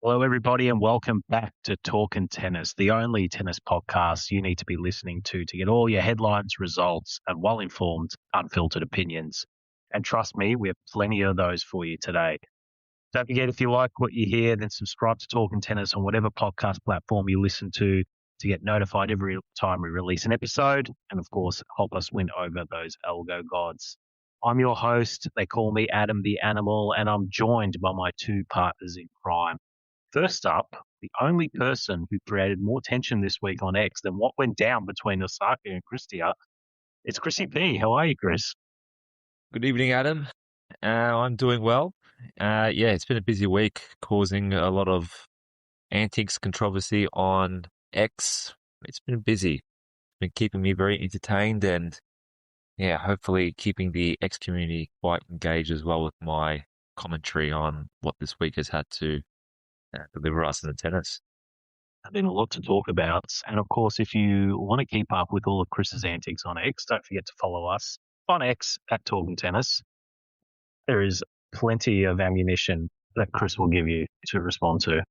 Hello, everybody, and welcome back to Talkn Tennis, the only tennis podcast you need to be listening to get all your headlines, results, and well-informed, unfiltered opinions. And trust me, we have plenty of those for you today. Don't forget, if you like what you hear, then subscribe to Talkn Tennis on whatever podcast platform you listen to get notified every time we release an episode. And, of course, help us win over those algo gods. I'm your host. They call me Adam the Animal, and I'm joined by my two partners in crime. First up, the only person who created more tension this week on X than what went down between Osaka and Cirstea, it's Chrissy P. How are you, Chris? Good evening, Adam. I'm doing well. It's been a busy week, causing a lot of antics, controversy on X. It's been busy. It's been keeping me very entertained and, hopefully keeping the X community quite engaged as well with my commentary on what this week has had to deliver us in the tennis. There's been a lot to talk about. And of course, if you want to keep up with all of Chris's antics on X, don't forget to follow us on X at Talkn Tennis. There is plenty of ammunition that Chris will give you to respond to.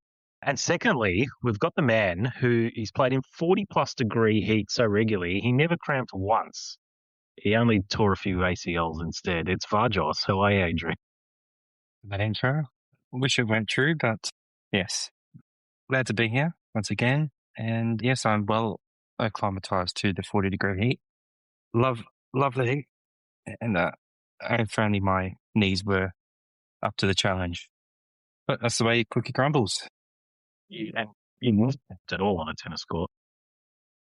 And secondly, we've got the man who he's played in 40-plus degree heat so regularly, he never cramped once. He only tore a few ACLs instead. It's Vargos. How are you, Adrian? That intro. Wish it went true, but yes. Glad to be here once again. And yes, I'm well acclimatized to the 40-degree heat. Love the heat. And if only my knees were up to the challenge. But that's the way cookie crumbles. You moved at all on a tennis court.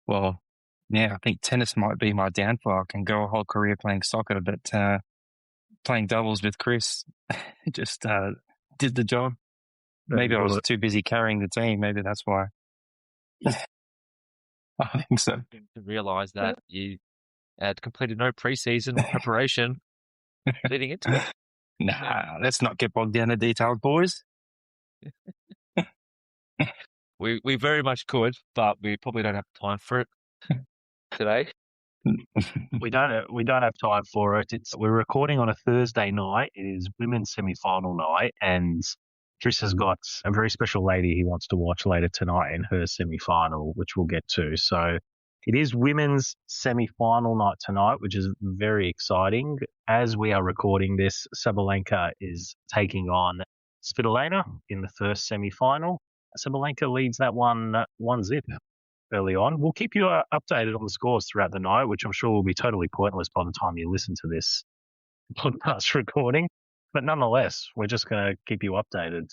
Well, yeah, I think tennis might be my downfall. I can go a whole career playing soccer, but playing doubles with Chris just did the job. Maybe I was too busy carrying the team. Maybe that's why. I think so. To realise that you had completed no preseason preparation leading into it. Nah, let's not get bogged down in the details, boys. We very much could, but we probably don't have time for it today. We don't have time for it. We're recording on a Thursday night. It is women's semi-final night, and Chris has got a very special lady he wants to watch later tonight in her semi-final, which we'll get to. So it is women's semi-final night tonight, which is very exciting. As we are recording this, Sabalenka is taking on Elena in the first semi-final. Sabalenka leads that one 1-0 early on. We'll keep you updated on the scores throughout the night, which I'm sure will be totally pointless by the time you listen to this podcast recording. But nonetheless, we're just going to keep you updated.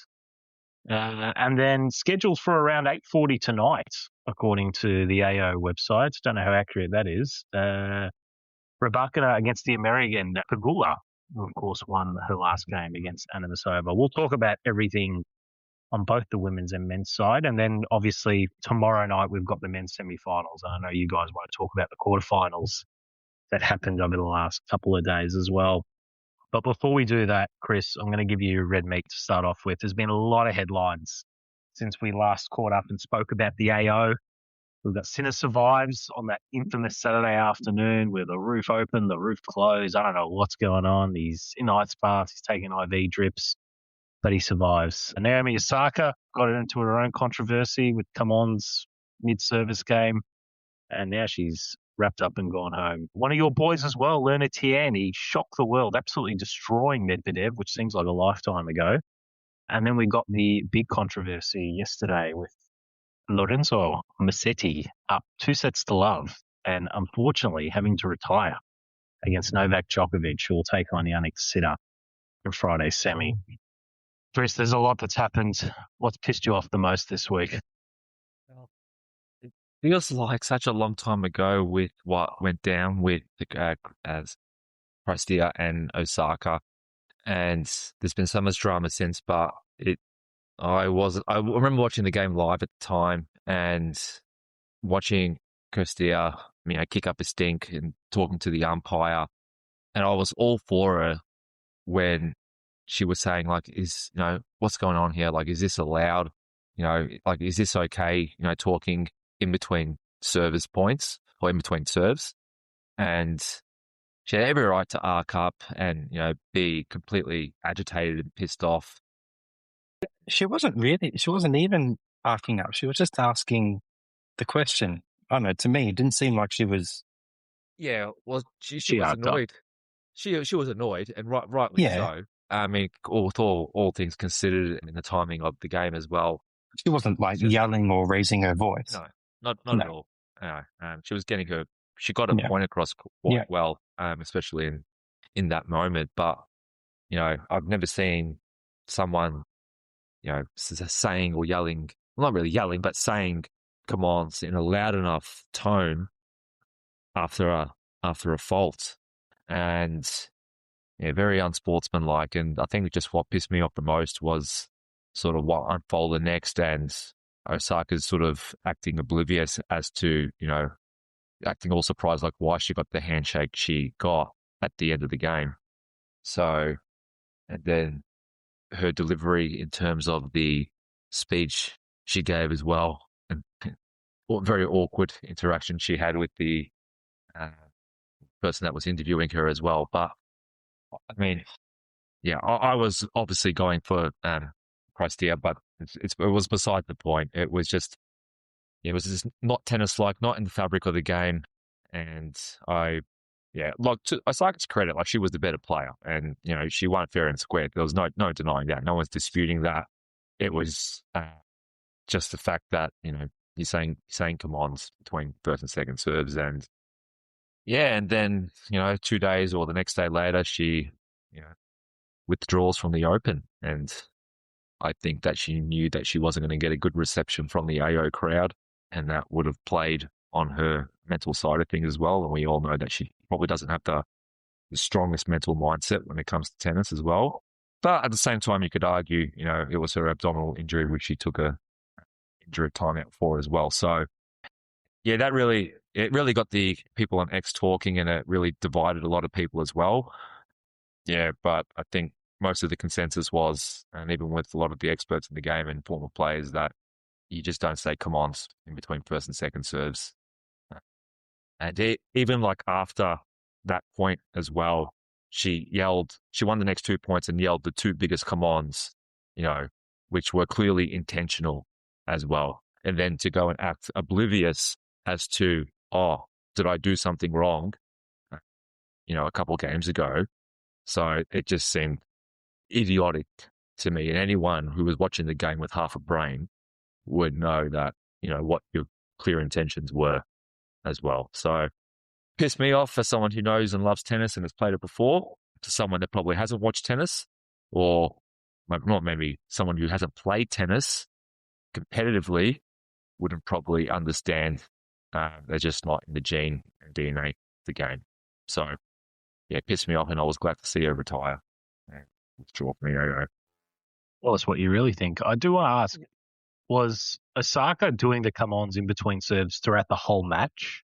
And then scheduled for around 8:40 tonight, according to the AO website. Don't know how accurate that is. Rybakina against the American Pegula, who of course won her last game against Anisimova. We'll talk about everything on both the women's and men's side. And then obviously tomorrow night we've got the men's semi-finals. And I know you guys want to talk about the quarterfinals that happened over the last couple of days as well. But before we do that, Chris, I'm going to give you red meat to start off with. There's been a lot of headlines since we last caught up and spoke about the AO. We've got Sinner survives on that infamous Saturday afternoon where the roof opened, the roof closed. I don't know what's going on. He's in ice baths. He's taking IV drips, but he survives. And Naomi Osaka got into her own controversy with Kamon's mid-service game, and now she's wrapped up and gone home. One of your boys as well, Learner Tien, he shocked the world, absolutely destroying Medvedev, which seems like a lifetime ago. And then we got the big controversy yesterday with Lorenzo Musetti up 2-0 and unfortunately having to retire against Novak Djokovic, who will take on Jannik in Friday's semi. Chris, there's a lot that's happened. What's pissed you off the most this week? Well, it feels like such a long time ago with what went down with as Cirstea and Osaka, and there's been so much drama since. But I remember watching the game live at the time and watching Cirstea, kick up a stink and talking to the umpire, and I was all for her when she was saying, what's going on here? Is this allowed? Is this okay? Talking in between service points or in between serves. And she had every right to arc up and, be completely agitated and pissed off. she wasn't even arcing up. She was just asking the question. I don't know, to me, it didn't seem like she was. Yeah, well, she She was arced up. annoyed. She was annoyed, and rightly Yeah. so. I mean, all things considered, and the timing of the game as well. She wasn't like yelling or raising her voice. No, not at all. No, she was getting her. She got her point across quite well, especially in that moment. But you know, I've never seen someone, you know, saying or yelling. Well, not really yelling, but saying commands in a loud enough tone after a fault, and very unsportsmanlike. And I think just what pissed me off the most was sort of what unfolded next, and Osaka's sort of acting oblivious as to, acting all surprised, like why she got the handshake she got at the end of the game. So, and then her delivery in terms of the speech she gave as well, and very awkward interaction she had with the person that was interviewing her as well. But I mean, yeah, I was obviously going for Cirstea, but it was beside the point. It was just not tennis-like, not in the fabric of the game. And like to Osaka's credit, like she was the better player, and she won fair and square. There was no denying that. No one's disputing that. It was just the fact that you're saying commands between first and second serves, and and then 2 days or the next day later, she withdraws from the Open, and I think that she knew that she wasn't going to get a good reception from the AO crowd, and that would have played on her mental side of things as well. And we all know that she probably doesn't have the strongest mental mindset when it comes to tennis as well. But at the same time, you could argue, it was her abdominal injury, which she took a injury timeout for as well. So, yeah, it really got the people on X talking, and it really divided a lot of people as well. Yeah, but I think most of the consensus was, and even with a lot of the experts in the game and former players, that you just don't say commands in between first and second serves. And even like after that point as well, she won the next 2 points and yelled the two biggest commands, which were clearly intentional as well. And then to go and act oblivious as to, did I do something wrong, a couple of games ago? So it just seemed idiotic to me. And anyone who was watching the game with half a brain would know that, what your clear intentions were as well. So pissed me off as someone who knows and loves tennis and has played it before, to someone that probably hasn't watched tennis, or not maybe someone who hasn't played tennis competitively wouldn't probably understand. They're just not in the gene and DNA of the game. So, yeah, it pissed me off, and I was glad to see her retire and withdraw from the AO. Well, that's what you really think. I do want to ask, was Osaka doing the come-ons in between serves throughout the whole match,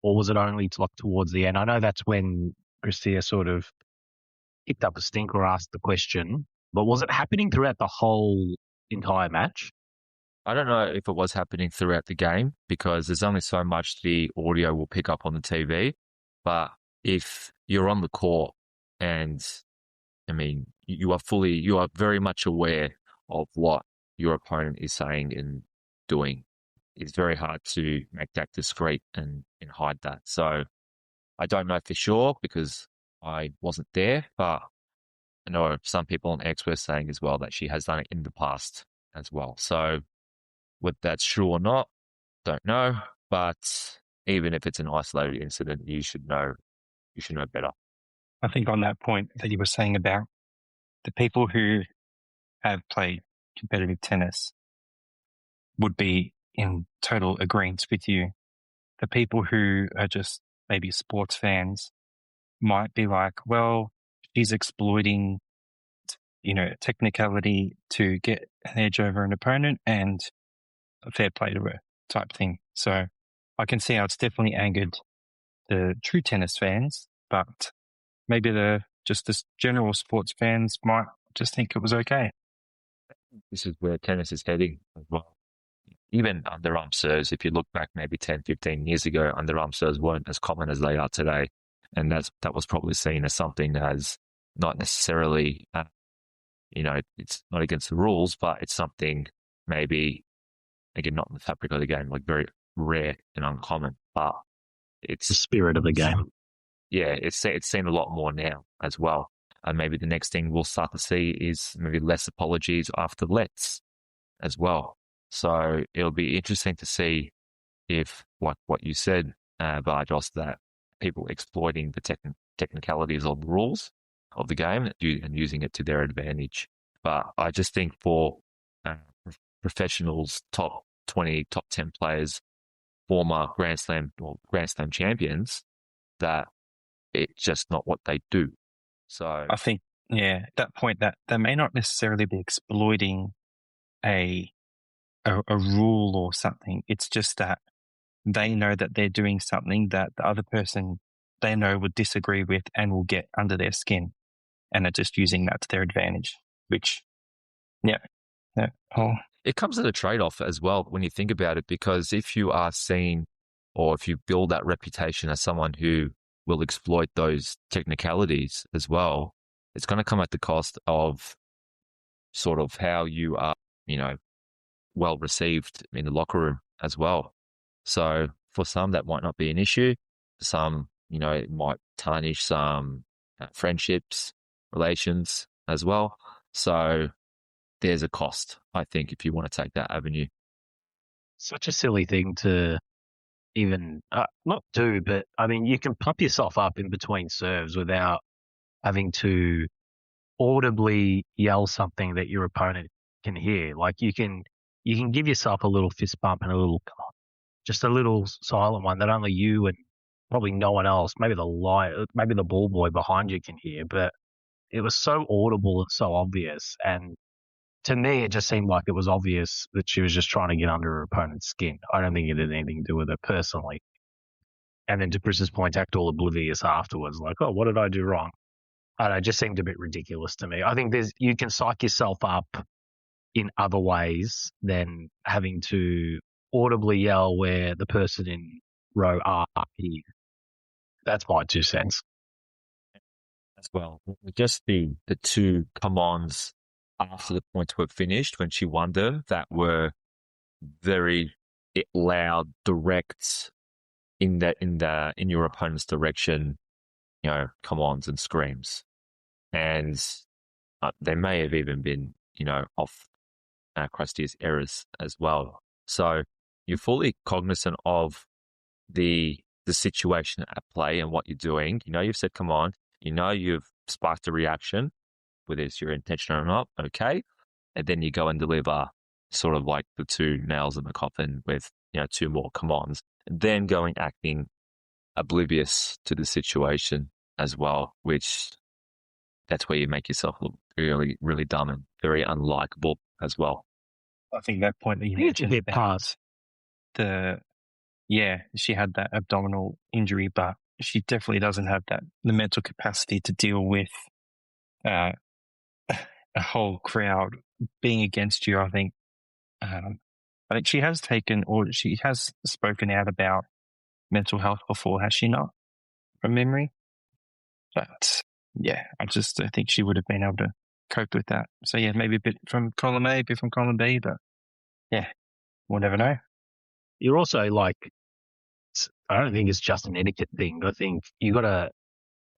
or was it only towards the end? I know that's when Cirstea sort of picked up a stink or asked the question, but was it happening throughout the whole entire match? I don't know if it was happening throughout the game, because there's only so much the audio will pick up on the TV. But if you're on the court and, you are very much aware of what your opponent is saying and doing, it's very hard to make that discreet and hide that. So I don't know for sure, because I wasn't there, but I know some people on X were saying as well that she has done it in the past as well. So whether that's true or not, don't know. But even if it's an isolated incident, you should know better. I think on that point that you were saying about the people who have played competitive tennis would be in total agreement with you. The people who are just maybe sports fans might be like, well, she's exploiting, technicality to get an edge over an opponent, and a fair play to her type thing. So I can see how it's definitely angered the true tennis fans, but maybe the general sports fans might just think it was okay. This is where tennis is heading as well. Even underarm serves, if you look back maybe 10, 15 years ago, underarm serves weren't as common as they are today. And that was probably seen as something as not necessarily it's not against the rules, but it's something maybe, again, not in the fabric of the game, like very rare and uncommon, but it's the spirit of the game. Yeah, it's seen a lot more now as well. And maybe the next thing we'll start to see is maybe less apologies after lets as well. So it'll be interesting to see if, like what you said, Vargos, that people exploiting the technicalities of the rules of the game and using it to their advantage. But I just think for professionals, top 20, top 10 players, former Grand Slam or Grand Slam champions, that it's just not what they do. So I think, at that point, that they may not necessarily be exploiting a rule or something. It's just that they know that they're doing something that the other person they know would disagree with and will get under their skin, and are just using that to their advantage. Which, it comes at a trade-off as well when you think about it, because if you are seen, or if you build that reputation as someone who will exploit those technicalities as well, it's going to come at the cost of sort of how you are, well received in the locker room as well. So for some, that might not be an issue. Some, it might tarnish some friendships, relations as well. So there's a cost, I think, if you want to take that avenue. Such a silly thing to even not do, but I mean, you can pump yourself up in between serves without having to audibly yell something that your opponent can hear. Like you can give yourself a little fist bump and a little, just a little silent one that only you and probably no one else, maybe the ball boy behind you can hear. But it was so audible and so obvious, and to me, it just seemed like it was obvious that she was just trying to get under her opponent's skin. I don't think it had anything to do with her personally. And then to Chris's point, act all oblivious afterwards, like, oh, what did I do wrong? I don't know, it just seemed a bit ridiculous to me. I think you can psych yourself up in other ways than having to audibly yell where the person in row R is. That's my 2 cents. As well, just the two come-ons after the points were finished when she won them, that were very loud, direct in your opponent's direction, come-ons and screams. And they may have even been, off Cirstea's errors as well. So you're fully cognizant of the situation at play and what you're doing. You've said, come on, you've sparked a reaction, whether it's your intention or not, okay. And then you go and deliver sort of like the 2 nails in the coffin with, 2 more come-ons, and then acting oblivious to the situation as well, which that's where you make yourself look really, really dumb and very unlikable as well. I think that point that you mentioned, a bit past. She had that abdominal injury, but she definitely doesn't have the mental capacity to deal with a whole crowd being against you. I think she has she has spoken out about mental health before, has she not? From memory, but I just don't think she would have been able to cope with that. So maybe a bit from column A, a bit from column B, but we'll never know. You're also like, I don't think it's just an etiquette thing. I think you got to,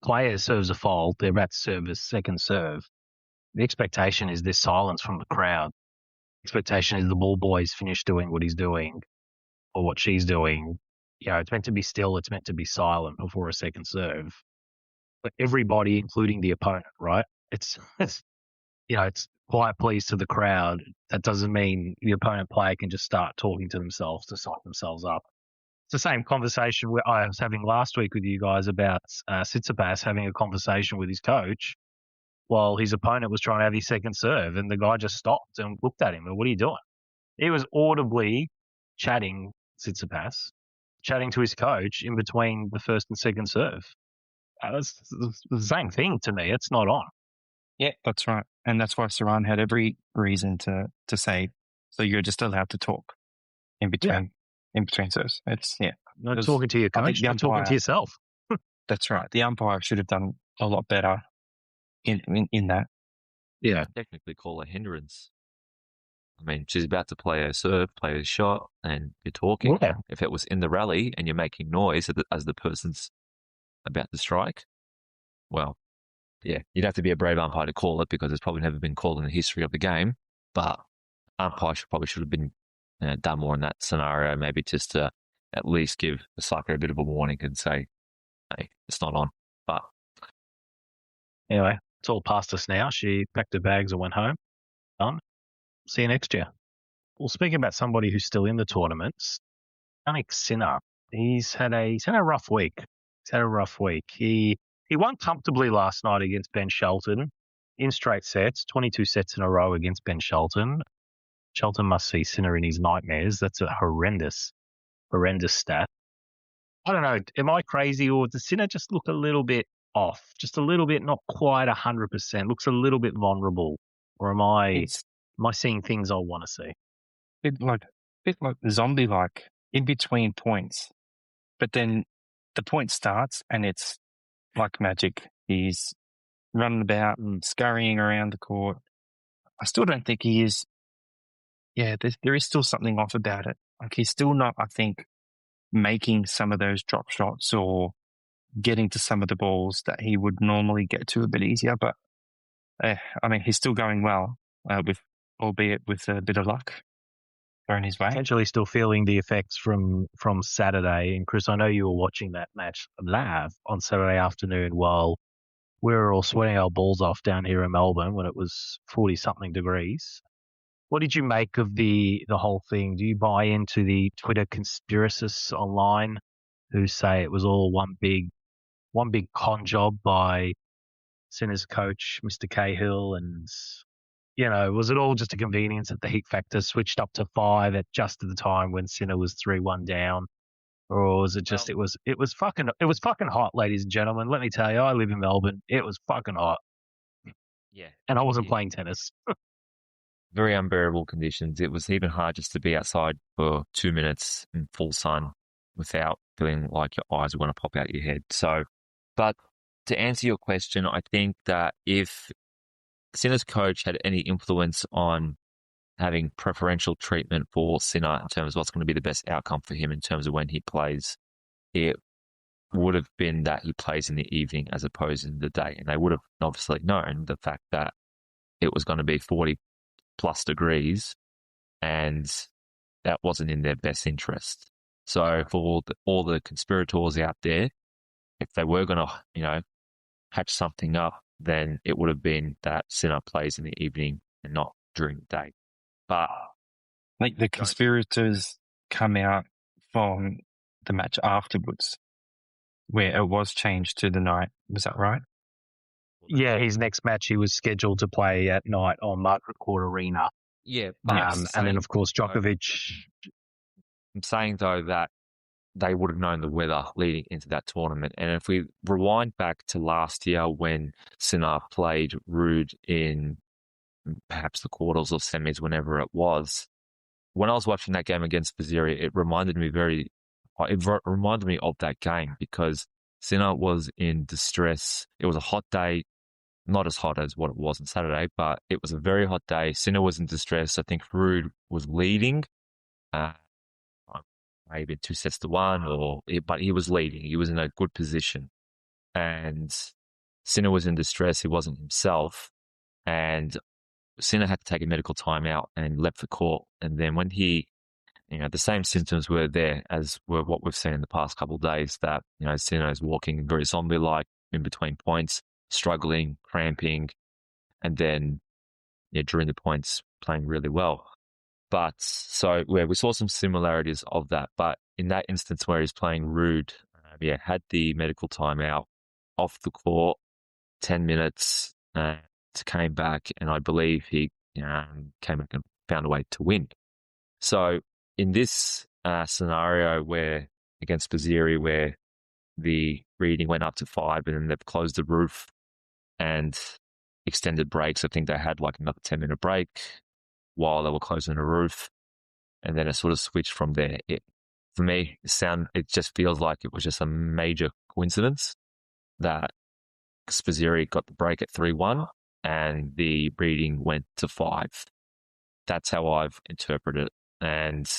player serves a fault, they're about to serve a second serve. The expectation is there's silence from the crowd. The expectation is the ball boy's finished doing what he's doing or what she's doing. It's meant to be still, it's meant to be silent before a second serve. But everybody, including the opponent, right? It's quiet please to the crowd. That doesn't mean the opponent player can just start talking to themselves to psych themselves up. It's the same conversation I was having last week with you guys about Tsitsipas having a conversation with his coach while his opponent was trying to have his second serve, and the guy just stopped and looked at him and, what are you doing? He was audibly chatting to his coach in between the first and second serve. That's the same thing to me. It's not on. Yeah, that's right. And that's why Saran had every reason to say, so you're just allowed to talk in between serves. It's, Not talking to your coach, you're talking to yourself. That's right. The umpire should have done a lot better in that. Yeah. technically call a hindrance. I mean, she's about to play her serve, play her shot, and you're talking. Yeah. If it was in the rally and you're making noise as the person's about to strike, well, yeah, you'd have to be a brave umpire to call it because it's probably never been called in the history of the game. But umpire probably should have been done more in that scenario, maybe just to at least give Osaka a bit of a warning and say, hey, it's not on. But anyway, it's all past us now. She packed her bags and went home. Done. See you next year. Well, speaking about somebody who's still in the tournaments, Jannik Sinner. He's had a rough week. He won comfortably last night against Ben Shelton in straight sets, 22 sets in a row against Ben Shelton. Shelton must see Sinner in his nightmares. That's a horrendous stat. I don't know. Am I crazy, or does Sinner just look a little bit off? Just a little bit, not quite 100%. Looks a little bit vulnerable. Or am I seeing things I want to see? Bit like zombie-like in between points, but then the point starts and it's like magic. He's running about and scurrying around the court. I still don't think he is. Yeah, there is still something off about it. Like he's still not, I think, making some of those drop shots or getting to some of the balls that he would normally get to a bit easier. But I mean, he's still going well, albeit with a bit of luck thrown his way. Potentially still feeling the effects from Saturday. And Chris, I know you were watching that match live on Saturday afternoon while we were all sweating our balls off down here in Melbourne when it was 40-something degrees. What did you make of the whole thing? Do you buy into the Twitter conspiracists online who say it was all one big con job by Sinner's coach, Mr. Cahill, and was it all just a convenience that the heat factor switched up to 5 at just at the time when Sinner was 3-1 down? Or was it just it was fucking hot, ladies and gentlemen. Let me tell you, I live in Melbourne. It was fucking hot. yeah, And I wasn't playing tennis. very unbearable conditions. It was even hard just to be outside for 2 minutes in full sun without feeling like your eyes were going to pop out your head. So, but to answer your question, I think that if Sinner's coach had any influence on having preferential treatment for Sinner in terms of what's going to be the best outcome for him in terms of when he plays, it would have been that he plays in the evening as opposed to the day. And they would have obviously known the fact that it was going to be 40 plus degrees and that wasn't in their best interest. So for all the conspirators out there, if they were going to, hatch something up, then it would have been that Sinner plays in the evening and not during the day. But I think the conspirators come out from the match afterwards, where it was changed to the night. Was that right? Yeah, his next match he was scheduled to play at night on Margaret Court Arena. yeah, And then, of course, Djokovic. I'm saying, though, that they would have known the weather leading into that tournament. And if we rewind back to last year when Sinner played Ruud in perhaps the quarters or semis, whenever it was, when I was watching that game against Faziri, it reminded me of that game because Sinner was in distress. It was a hot day, not as hot as what it was on Saturday, but it was a very hot day. Sinner was in distress. I think Ruud was leading, maybe 2-1, but he was leading. He was in a good position. And Sinner was in distress. He wasn't himself. And Sinner had to take a medical timeout and left the court. And then when he, the same symptoms were there as were what we've seen in the past couple of days, that, Sinner is walking very zombie-like in between points, struggling, cramping, and then during the points playing really well. But so we saw some similarities of that. But in that instance where he's playing Ruud, had the medical timeout off the court, 10 minutes, came back, and I believe he came back and found a way to win. So in this scenario where against Faziri, where the reading went up to 5 and then they've closed the roof and extended breaks, I think they had like another 10-minute break while they were closing the roof, and then it sort of switched from there. For me, it just feels like it was just a major coincidence that Faziri got the break at 3-1, and the reading went to 5. That's how I've interpreted it. And,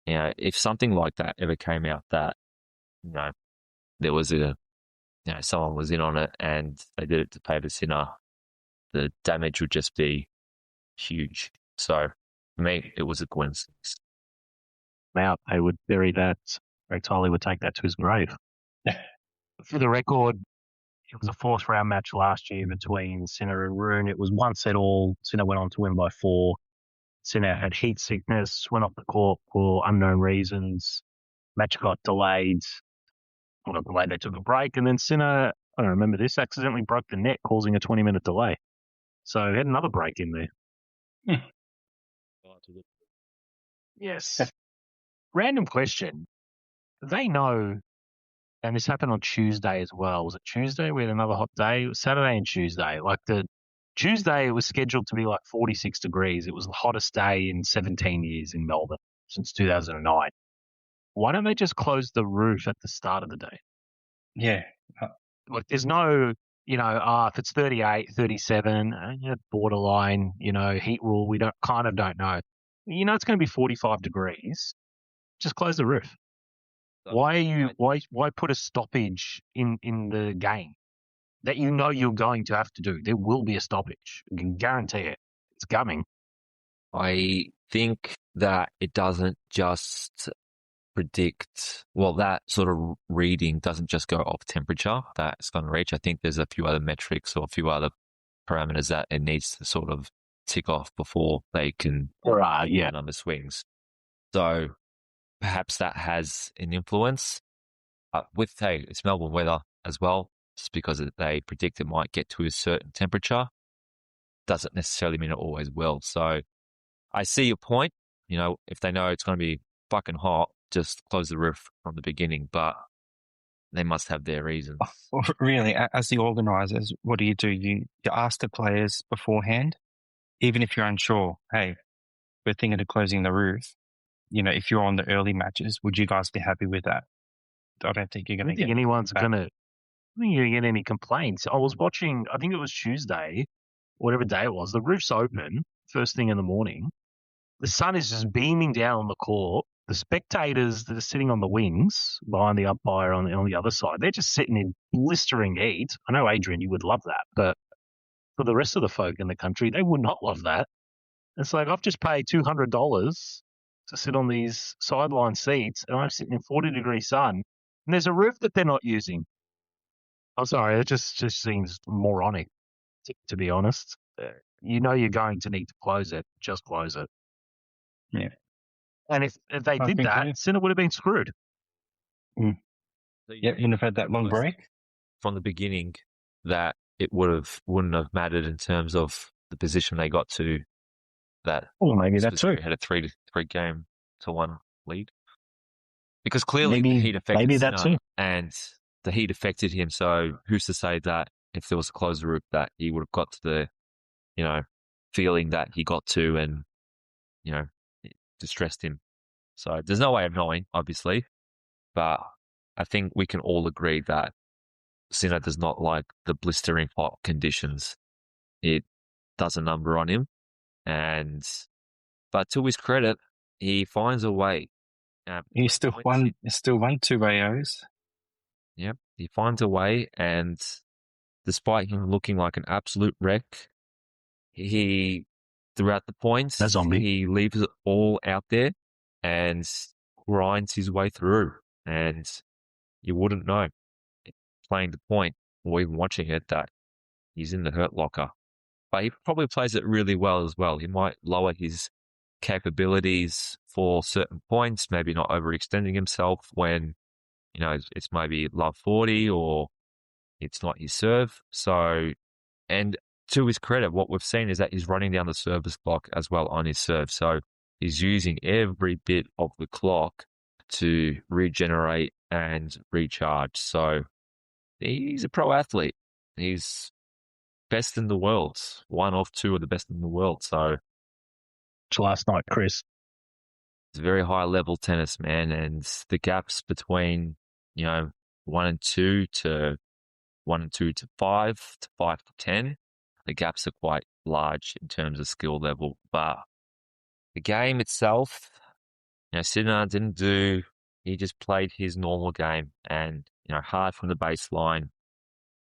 if something like that ever came out that, there was someone was in on it and they did it to pay the sinner, the damage would just be huge. So for me, it was a coincidence. Out, they would bury that. Greg Tiley would take that to his grave. For the record, it was a 4th round match last year between Sinner and Rune. It was 1 set all. Sinner went on to win by 4. Sinner had heat sickness, went off the court for unknown reasons. Match got delayed. Well, not delayed, they took a break. And then Sinner, I don't remember this, accidentally broke the net, causing a 20-minute delay. So he had another break in there. Yes. Random question. They know, and this happened on Tuesday as well. Was it Tuesday? We had another hot day. It was Saturday and Tuesday. Like the Tuesday, it was scheduled to be like 46 degrees. It was the hottest day in 17 years in Melbourne since 2009. Why don't they just close the roof at the start of the day? Yeah. Like there's no, if it's 38, 37, borderline, heat rule, we don't know. It's going to be 45 degrees. Just close the roof. Why put a stoppage in the game that you're going to have to do? There will be a stoppage. I can guarantee it. It's coming. I think that it doesn't just predict, that sort of reading doesn't just go off temperature that it's going to reach. I think there's a few other metrics or a few other parameters that it needs to sort of tick off before they can number swings. So perhaps that has an influence. It's Melbourne weather as well. Just because they predict it might get to a certain temperature doesn't necessarily mean it always will. So I see your point. If they know it's going to be fucking hot, just close the roof from the beginning, but they must have their reasons. Really, as the organisers, what do? You ask the players beforehand, even if you're unsure, hey, we're thinking of closing the roof. If you're on the early matches, would you guys be happy with that? I don't think you're going to get anyone's going to. I don't think you're going to get any complaints. I was watching, I think it was Tuesday, whatever day it was, the roof's open, first thing in the morning. The sun is just beaming down on the court. The spectators that are sitting on the wings behind the umpire on the other side, they're just sitting in blistering heat. I know, Adrian, you would love that, but for the rest of the folk in the country, they would not love that. It's like, I've just paid $200 to sit on these sideline seats, and I'm sitting in 40-degree sun, and there's a roof that they're not using. I'm sorry, it just seems moronic, to be honest. You're going to need to close it. Just close it. Yeah. And if they did that, Sinner would have been screwed. Mm. Wouldn't have had that long break. From the beginning, that it wouldn't have mattered in terms of the position they got to. That maybe that too. Had a 3-3 game to 1 lead. Because clearly the heat affected Sinner, and the heat affected him. So who's to say that if there was a closed roof that he would have got to the, feeling that he got to and, it distressed him. So there's no way of knowing, obviously. But I think we can all agree that Sinner does not like the blistering hot conditions. It does a number on him. But to his credit, he finds a way. He still won 2 AOs. Yep, he finds a way, and despite him looking like an absolute wreck, he throughout the points he leaves it all out there and grinds his way through. And you wouldn't know playing the point or even watching it that he's in the hurt locker. But he probably plays it really well as well. He might lower his capabilities for certain points, maybe not overextending himself when, it's maybe love 40 or it's not his serve. So, and to his credit, what we've seen is that he's running down the service clock as well on his serve. So he's using every bit of the clock to regenerate and recharge. So he's a pro athlete. He's best in the world. 1 of 2 of the best in the world. So last night, Chris. It's very high level tennis, man. And the gaps between, 1 and 2 to 1 and 2 to 5 to 5 to 10 the gaps are quite large in terms of skill level. But the game itself, Sinner didn't do. He just played his normal game, and hard from the baseline.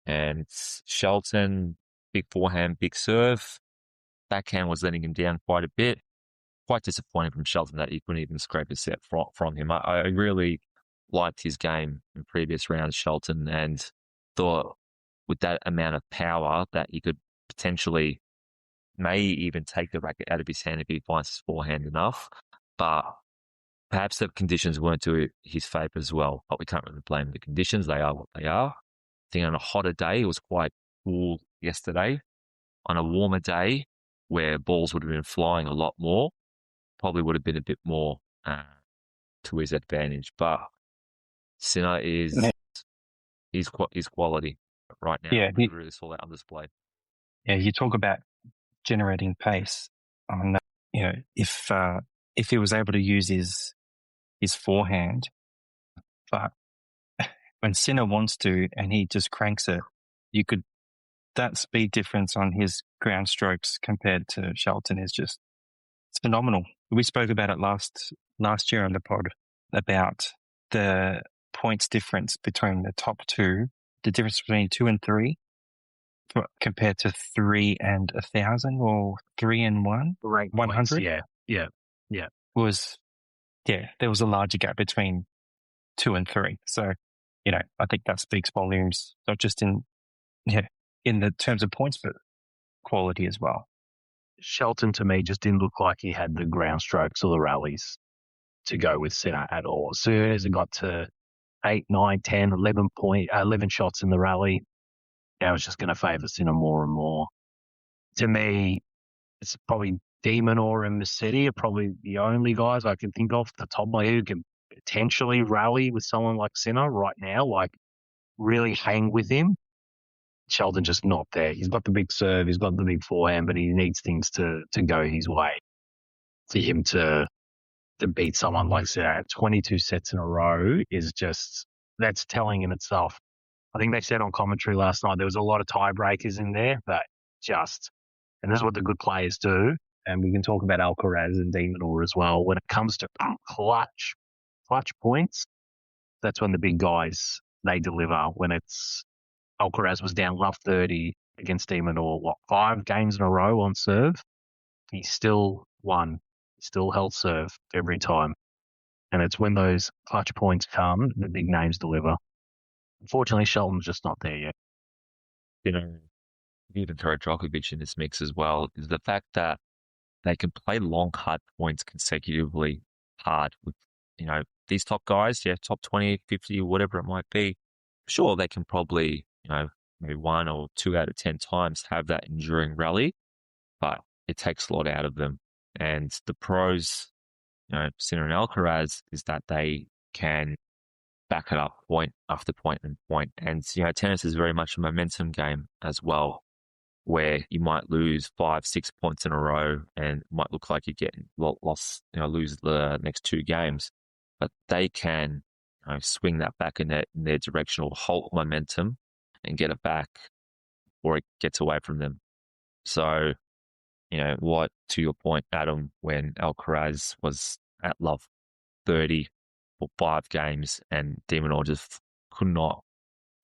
And Shelton, big forehand, big serve. Backhand was letting him down quite a bit. Quite disappointing from Shelton that he couldn't even scrape a set from him. I really liked his game in previous rounds, Shelton, and thought with that amount of power that he could potentially may even take the racket out of his hand if he finds his forehand enough. But perhaps the conditions weren't to his favour as well. But we can't really blame the conditions. They are what they are. I think on a hotter day, it was quite cool yesterday. On a warmer day, where balls would have been flying a lot more, probably would have been a bit more to his advantage. But Sinner is quality right now. Yeah, we really saw that on display. Yeah, you talk about generating pace. On if he was able to use his forehand, but when Sinner wants to and he just cranks it, that speed difference on his ground strokes compared to Shelton is just, it's phenomenal. We spoke about it last year on the pod about the points difference between the top two, the difference between 2 and 3 compared to 3 and 1,000 or 3 and 1, 100. Yeah. There was a larger gap between 2 and 3. So, I think that speaks volumes, not just in the terms of points, but quality as well. Shelton, to me, just didn't look like he had the ground strokes or the rallies to go with Sinner at all. As soon as it got to 8, 9, 10, 11 shots in the rally, it was just going to favour Sinner more and more. To me, it's probably de Minaur and Musetti are probably the only guys I can think of at the top of my head who can potentially rally with someone like Sinner right now, like really hang with him. Shelton just not there. He's got the big serve, he's got the big forehand, but he needs things to go his way for him to beat someone like Sinner. 22 sets in a row is just, that's telling in itself. I think they said on commentary last night there was a lot of tiebreakers in there, but and this is what the good players do. And we can talk about Alcaraz and de Minaur as well. When it comes to clutch points, that's when the big guys, they deliver. When it's Alcaraz was down love 30 against de Minaur, 5 games in a row on serve? He still won. He still held serve every time. And it's when those clutch points come, the big names deliver. Unfortunately, Shelton's just not there yet. Even throw Djokovic in this mix as well, is the fact that they can play long, hard points consecutively hard with, these top guys, top 20, 50, whatever it might be. Sure, they can probably, maybe 1 or 2 out of 10 times have that enduring rally, but it takes a lot out of them. And the pros, Sinner and Alcaraz, is that they can back it up point after point and point. And, tennis is very much a momentum game as well, where you might lose 5, 6 points in a row and it might look like you're getting lost, lose the next 2 games. But they can swing that back in their direction or halt momentum and get it back or it gets away from them. So, what, to your point, Adam, when Alcaraz was at love 30 for 5 games and de Minaur just could not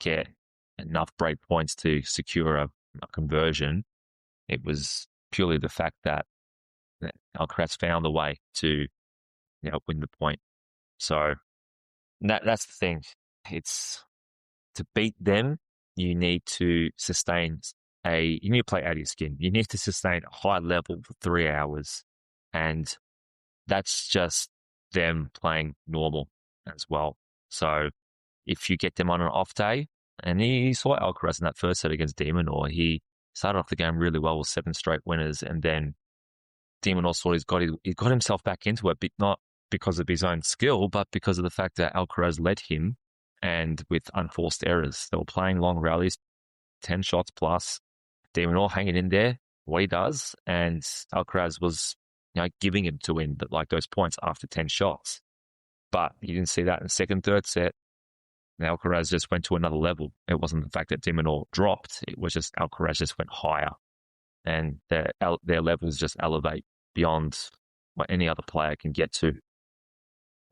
get enough break points to secure a conversion, it was purely the fact that Alcaraz found a way to win the point. So that's the thing. It's to beat them, you need to sustain you need to play out of your skin. You need to sustain a high level for 3 hours. And that's just them playing normal as well. So if you get them on an off day, and he saw Alcaraz in that first set against de Minaur, he started off the game really well with 7 straight winners, and then de Minaur thought he got himself back into it, but not because of his own skill, but because of the fact that Alcaraz led him, and with unforced errors. They were playing long rallies, 10 shots plus, de Minaur hanging in there, what he does, and Alcaraz was giving him to win, but like those points after 10 shots. But you didn't see that in the second, third set. And Alcaraz just went to another level. It wasn't the fact that de Minaur dropped. It was just Alcaraz just went higher. and their levels just elevate beyond what any other player can get to.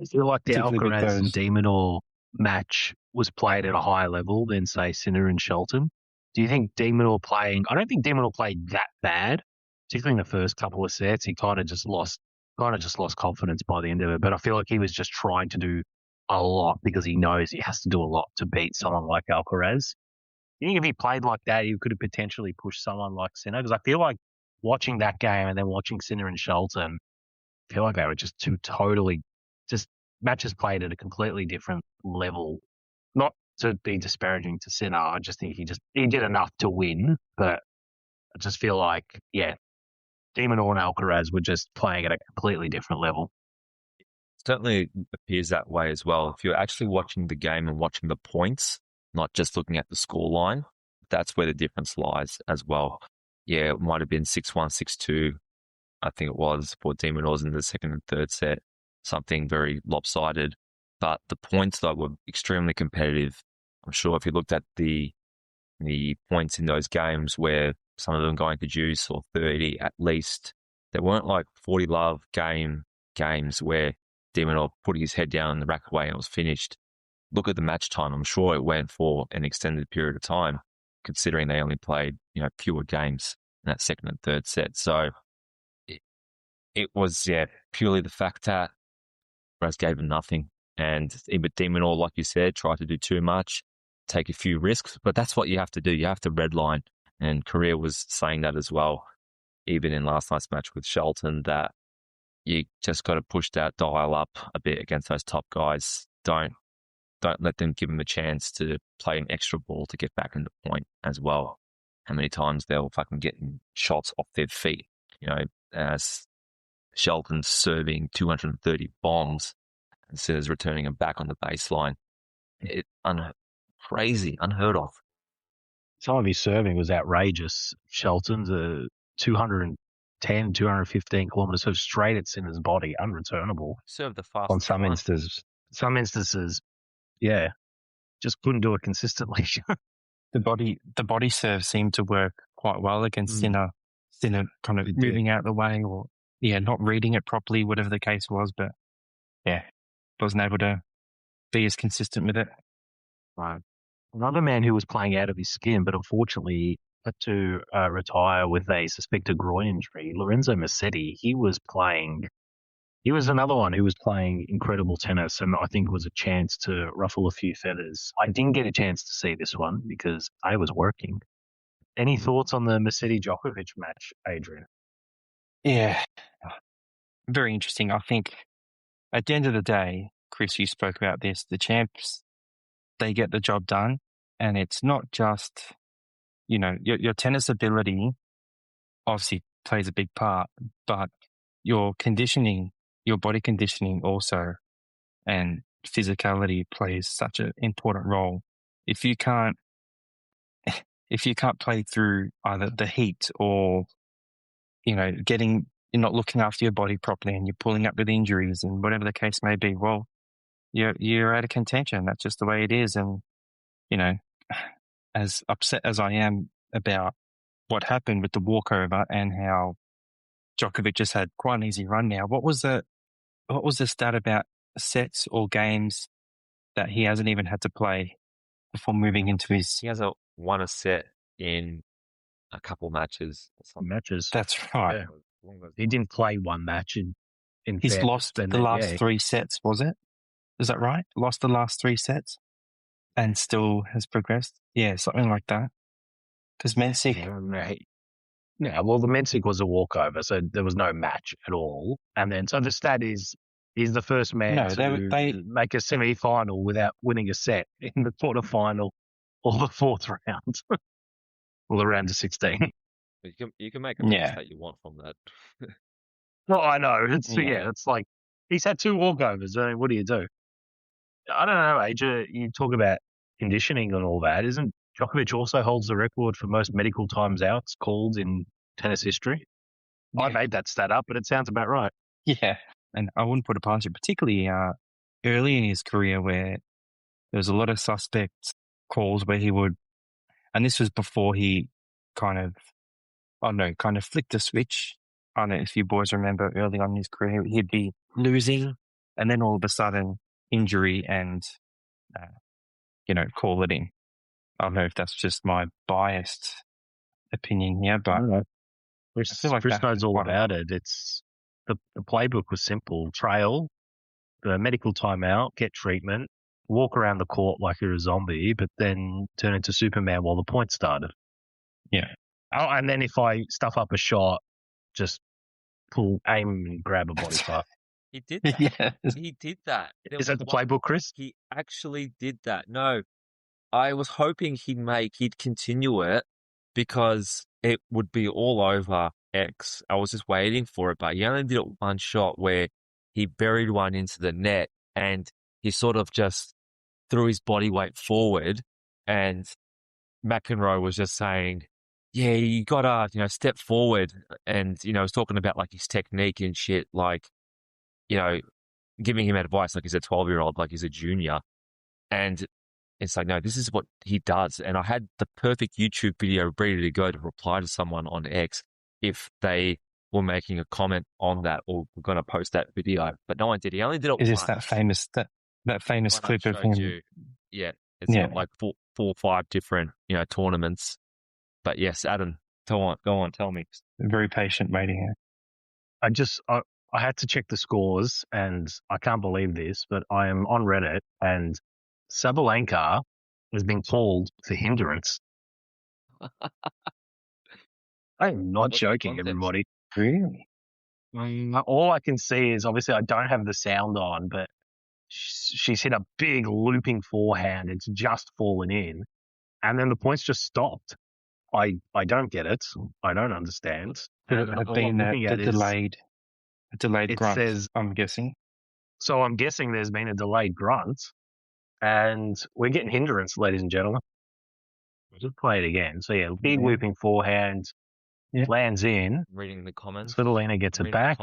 I feel like the Particularly with Alcaraz and those- De Minaur match was played at a higher level than, say, Sinner and Shelton. Do you think De Minaur playing? I don't think De Minaur played that bad, particularly in the first couple of sets. He kind of just lost confidence by the end of it. But I feel like he was just trying to do a lot because he knows he has to do a lot to beat someone like Alcaraz. You think if he played like that, he could have potentially pushed someone like Sinner? Because I feel like watching that game and then watching Sinner and Shelton, I feel like they were just two totally just matches played at a completely different level. Not to be disparaging to Sinner, I just think he did enough to win, but I just feel like, yeah, De Minaur and Alcaraz were just playing at a completely different level. Certainly appears that way as well. If you're actually watching the game and watching the points, not just looking at the score line, that's where the difference lies as well. Yeah, it might have been 6-1, 6-2, I think it was, for De Minaur's in the second and third set, something very lopsided. But the points, though, were extremely competitive. I'm sure if you looked at the points in those games where some of them going to juice or 30 at least, there weren't like 40 love games where De Minaur put his head down in the rack away and it was finished. Look at the match time. I'm sure it went for an extended period of time, considering they only played, fewer games in that second and third set. So it was, purely the fact that Alcaraz gave him nothing. And De Minaur, like you said, tried to do too much, take a few risks, but that's what you have to do. You have to redline. And Korea was saying that as well, even in last night's match with Shelton, that you just got to push that dial up a bit against those top guys. Don't let them give them a chance to play an extra ball to get back into point as well. How many times they'll fucking get shots off their feet, as Shelton's serving 230 bombs instead of returning them back on the baseline. Crazy, unheard of. Some of his serving was outrageous. Shelton's 210, 215 kilometres of straight at Sinner's body, unreturnable. Served the fast on some instances. Some instances, yeah, just couldn't do it consistently. The body serve seemed to work quite well against Sinner. Sinner kind of moving out of the way or, not reading it properly, whatever the case was. But, wasn't able to be as consistent with it. Right. Another man who was playing out of his skin, but unfortunately had to retire with a suspected groin injury, Lorenzo Musetti. He was another one who was playing incredible tennis, and I think was a chance to ruffle a few feathers. I didn't get a chance to see this one because I was working. Any thoughts on the Musetti-Djokovic match, Adrian? Yeah, very interesting. I think at the end of the day, Chris, you spoke about this, the champs, they get the job done, and it's not just, your tennis ability obviously plays a big part, but your conditioning, your body conditioning also, and physicality plays such an important role. If you can't play through either the heat or, you're not looking after your body properly and you're pulling up with injuries and whatever the case may be, well, you're out of contention. That's just the way it is. And, as upset as I am about what happened with the walkover and how Djokovic just had quite an easy run now, what was the stat about sets or games that he hasn't even had to play before moving into his... He hasn't won a set in a couple matches. Matches. That's right. Yeah. He didn't play one match in He's lost the last 3 sets, was it? Is that right? Lost the last 3 sets and still has progressed? Yeah, something like that. Because Mensik... Yeah, well, the Mensik was a walkover, so there was no match at all. And then, so the stat is he's the first man to make a semi-final without winning a set in the quarter-final or the fourth round, or the round of 16. You can make a match that you want from that. Well, I know. It's like he's had 2 walkovers. I mean, what do you do? I don't know, AJ. You talk about conditioning and all that. Isn't Djokovic also holds the record for most medical times outs called in tennis history? Yeah. I made that stat up, but it sounds about right. Yeah, and I wouldn't put it past you, particularly early in his career where there was a lot of suspect calls where he would, and this was before he kind of kind of flicked a switch. I don't know if you boys remember early on in his career, he'd be losing and then all of a sudden injury and, call it in. I don't know if that's just my biased opinion here, but Chris, feel like Chris that knows was all one of about it. It's the playbook was simple: trail, the medical timeout, get treatment, walk around the court like you're a zombie, but then turn into Superman while the point started. Yeah. Oh, and then if I stuff up a shot, just aim and grab a body part. He did that. Yeah. He did that. Is that the playbook, Chris? He actually did that. No, I was hoping he'd continue it because it would be all over X. I was just waiting for it, but he only did it one shot where he buried one into the net and he sort of just threw his body weight forward, and McEnroe was just saying, yeah, you gotta, step forward. And, was talking about like his technique and shit, like, giving him advice like he's a 12-year-old, like he's a junior. And it's like, no, this is what he does. And I had the perfect YouTube video ready to go to reply to someone on X if they were making a comment on that or were going to post that video. But no one did. He only did it once. Is this that famous clip of him? Yeah. It's got like four or five different, tournaments. But yes, Adam, go on, tell me. Very patient waiting here. I had to check the scores, and I can't believe this, but I am on Reddit, and Sabalenka has been called for hindrance. I'm not joking, everybody. Really? All I can see is, obviously, I don't have the sound on, but she's hit a big looping forehand. It's just fallen in, and then the points just stopped. I don't get it. I don't understand. Could it have been a delayed grunt, says, I'm guessing. So I'm guessing there's been a delayed grunt, and we're getting hindrance, ladies and gentlemen. I'll just play it again. So yeah, big looping forehand, lands in. Reading the comments. Elena gets it back.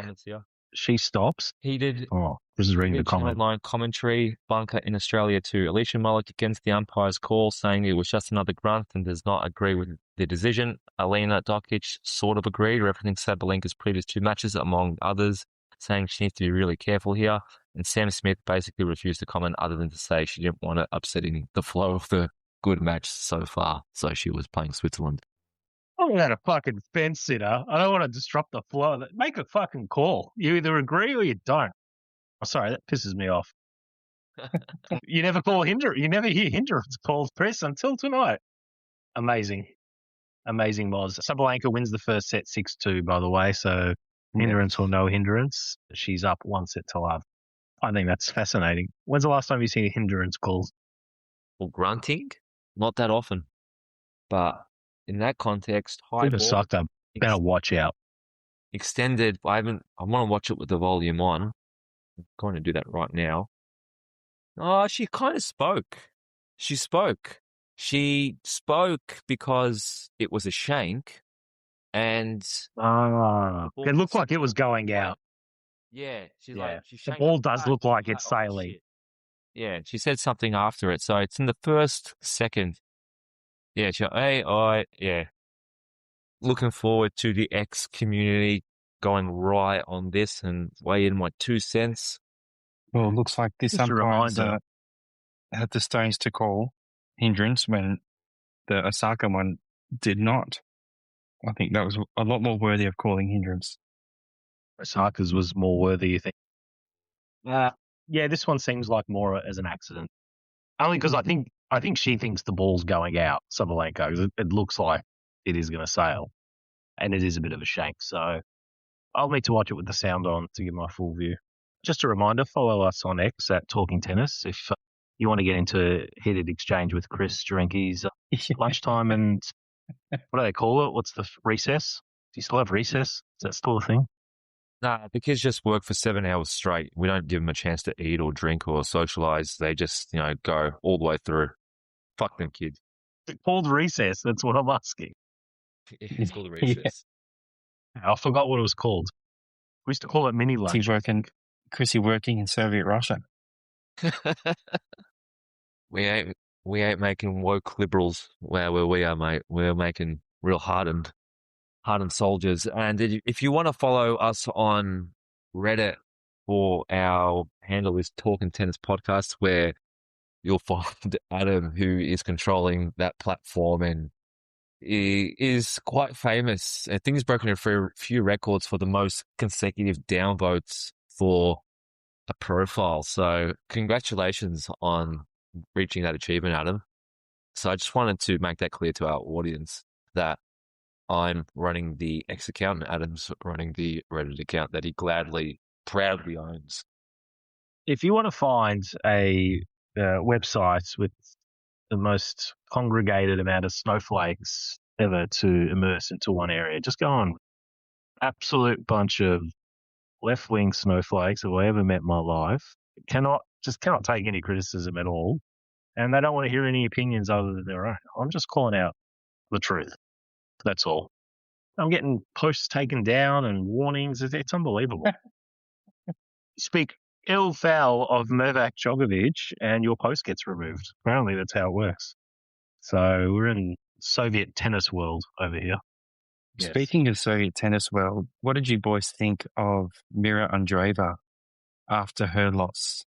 She stops. Heated. Oh, this is reading the comment. Headline commentary, bunker in Australia too. Alicia Molik against the umpire's call, saying it was just another grunt and does not agree with the decision. Elena Dokic sort of agreed, referencing Sabalenka's previous two matches, among others, saying she needs to be really careful here. And Sam Smith basically refused to comment other than to say she didn't want it upsetting the flow of the good match so far. So she was playing Switzerland. I'm not a fucking fence sitter. I don't want to disrupt the flow. Make a fucking call. You either agree or you don't. Oh, sorry, that pisses me off. You never hear hindrance calls, Chris, until tonight. Amazing. Amazing, Moz. Sabalenka wins the first set 6-2, by the way. So hindrance or no hindrance, she's up one set to love. I think that's fascinating. When's the last time you've seen a hindrance calls? Well, grunting? Not that often. But in that context, high ball. Sucked up. Better watch out. Extended. I want to watch it with the volume on. I'm going to do that right now. Oh, she kind of spoke. She spoke because it was a shank, and it looked like it was going out. Yeah, she's the ball does look like it's sailing. Yeah, she said something after it, so it's in the first second. Yeah, yeah. Looking forward to the X community going right on this and weigh in my 2 cents. Well, it looks like this umpire had the stones to call hindrance when the Osaka one did not. I think that was a lot more worthy of calling hindrance. Osaka's was more worthy, you think? Yeah, this one seems like more as an accident. Only because I think she thinks the ball's going out, Sabalenka. It looks like it is going to sail, and it is a bit of a shank. So I'll need to watch it with the sound on to get my full view. Just a reminder, follow us on X at Talkn Tennis if you want to get into heated exchange with Chris during his lunchtime and what do they call it? What's the recess? Do you still have recess? Is that still a thing? Nah, the kids just work for 7 hours straight. We don't give them a chance to eat or drink or socialize. They just, go all the way through. Fuck them kids. It's called recess. That's what I'm asking. It's called a recess. I forgot what it was called. We used to call it mini lunch. Chrissy working in Soviet Russia. We ain't making woke liberals where we are, mate. We're making real hardened hardened soldiers. And if you want to follow us on Reddit, for our handle is Talkn Tennis Podcast, where you'll find Adam, who is controlling that platform and he is quite famous. I think he's broken a few records for the most consecutive downvotes for a profile. So congratulations on reaching that achievement, Adam. So I just wanted to make that clear to our audience that I'm running the X account and Adam's running the Reddit account that he proudly owns. If you want to find a website with the most congregated amount of snowflakes ever to immerse into one area, just go on. Absolute bunch of left-wing snowflakes have I ever met in my life. Cannot take any criticism at all. And they don't want to hear any opinions other than their own. I'm just calling out the truth. That's all. I'm getting posts taken down and warnings. It's unbelievable. Speak ill foul of Novak Djokovic and your post gets removed. Apparently that's how it works. So we're in Soviet tennis world over here. Yes. Speaking of Soviet tennis world, what did you boys think of Mira Andreeva after her loss?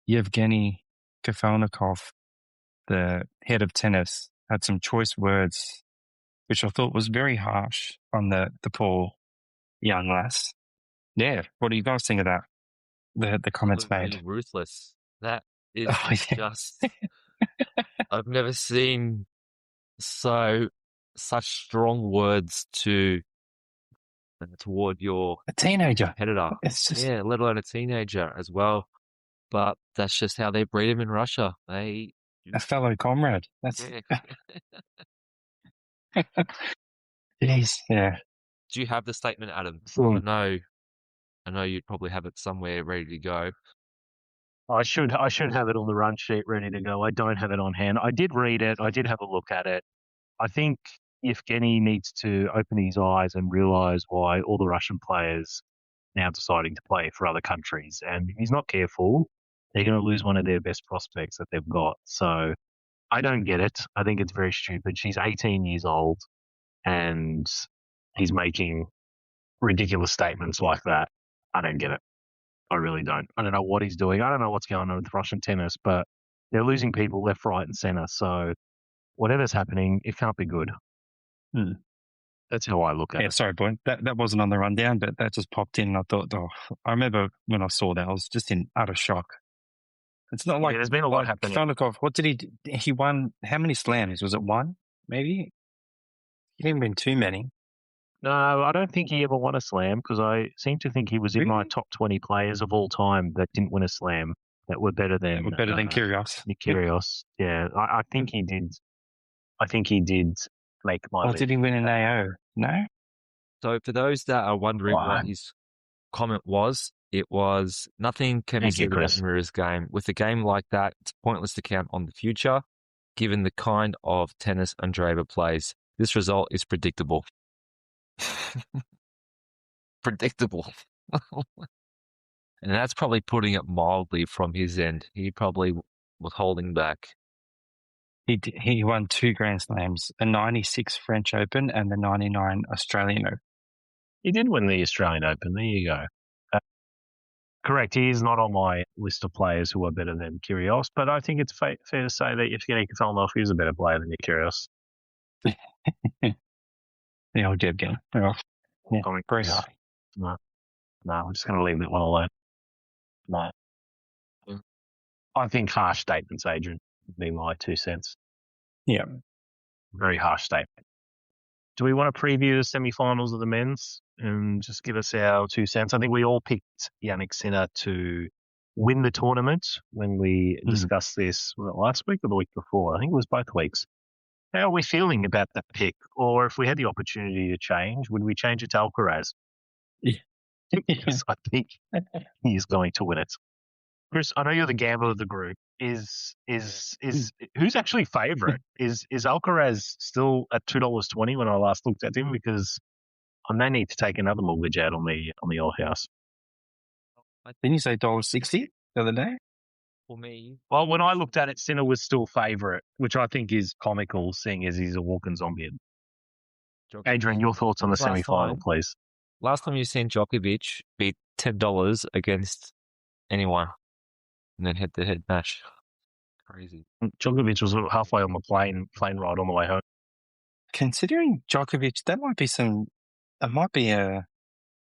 Yevgeny Kafelnikov, the head of tennis, had some choice words, which I thought was very harsh on the poor young lass. Yeah, what do you guys think of that? The comments made. Ruthless. That is just. I've never seen such strong words toward your a teenager competitor. It's just... Yeah, let alone a teenager as well. But that's just how they breed him in Russia. A fellow comrade. That's Jeez, yeah. Do you have the statement, Adam? I know you'd probably have it somewhere ready to go. I should have it on the run sheet ready to go. I don't have it on hand. I did read it. I did have a look at it. I think Yevgeny needs to open his eyes and realize why all the Russian players now deciding to play for other countries. And if he's not careful, they're going to lose one of their best prospects that they've got. So I don't get it. I think it's very stupid. She's 18 years old and he's making ridiculous statements like that. I don't get it. I really don't. I don't know what he's doing. I don't know what's going on with Russian tennis, but they're losing people left, right, and center. So whatever's happening, it can't be good. That's how I look at it. Yeah, sorry, boy. That wasn't on the rundown, but that just popped in and I thought, I remember when I saw that, I was just in utter shock. It's not like... there's been a lot happening. Kafelnikov, what did he do? He won how many slams? Was it one, maybe? He didn't win too many. No, I don't think he ever won a slam because I seem to think he was in my top 20 players of all time that didn't win a slam that were better than Kyrgios. Kyrgios. Yeah, I think he did. I think he did make my list. Did he win an AO? No? So for those that are wondering what his comment was, it was nothing can be said about Mira's game. With a game like that, it's pointless to count on the future, given the kind of tennis Andreeva plays. This result is predictable. Predictable. And that's probably putting it mildly from his end. He probably was holding back. He won 2 Grand Slams, a 96 French Open and the 99 Australian Open. He did win the Australian Open. There you go. Correct. He is not on my list of players who are better than Kyrgios, but I think it's fair to say that if Jannik Kafelnikov is a better player than Kyrgios. The old Jeb game. Yeah, very high. No, I'm just going to leave that one alone. No. I think harsh statements, Adrian, would be my 2 cents. Yeah. Very harsh statement. Do we want to preview the semi-finals of the men's and just give us our 2 cents? I think we all picked Jannik Sinner to win the tournament when we discussed this last week or the week before. I think it was both weeks. How are we feeling about that pick? Or if we had the opportunity to change, would we change it to Alcaraz? Yeah. Because I think he is going to win it. Chris, I know you're the gambler of the group. Is who's actually favourite? Is Alcaraz still at $2.20 when I last looked at him? Because I may need to take another mortgage out on the old house. Didn't you say $1.60 the other day? For me, well, when I looked at it, Sinner was still favourite, which I think is comical, seeing as he's a walking zombie. Adrian, your thoughts on the semi-final, please. Last time you seen Djokovic beat $10 against anyone in a head-to-head match. Crazy. Djokovic was halfway on the plane ride on the way home. Considering Djokovic, that might be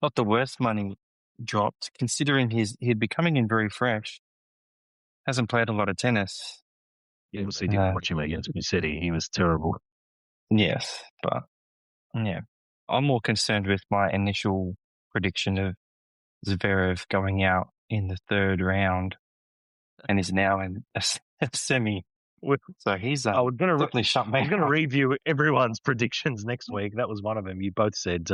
not the worst money dropped, considering he'd be coming in very fresh. Hasn't played a lot of tennis. You obviously didn't watch him against City. He was terrible. Yes, but yeah. I'm more concerned with my initial prediction of Zverev going out in the third round and is now in a semi. So he's definitely shut me. I'm going to review everyone's predictions next week. That was one of them. You both said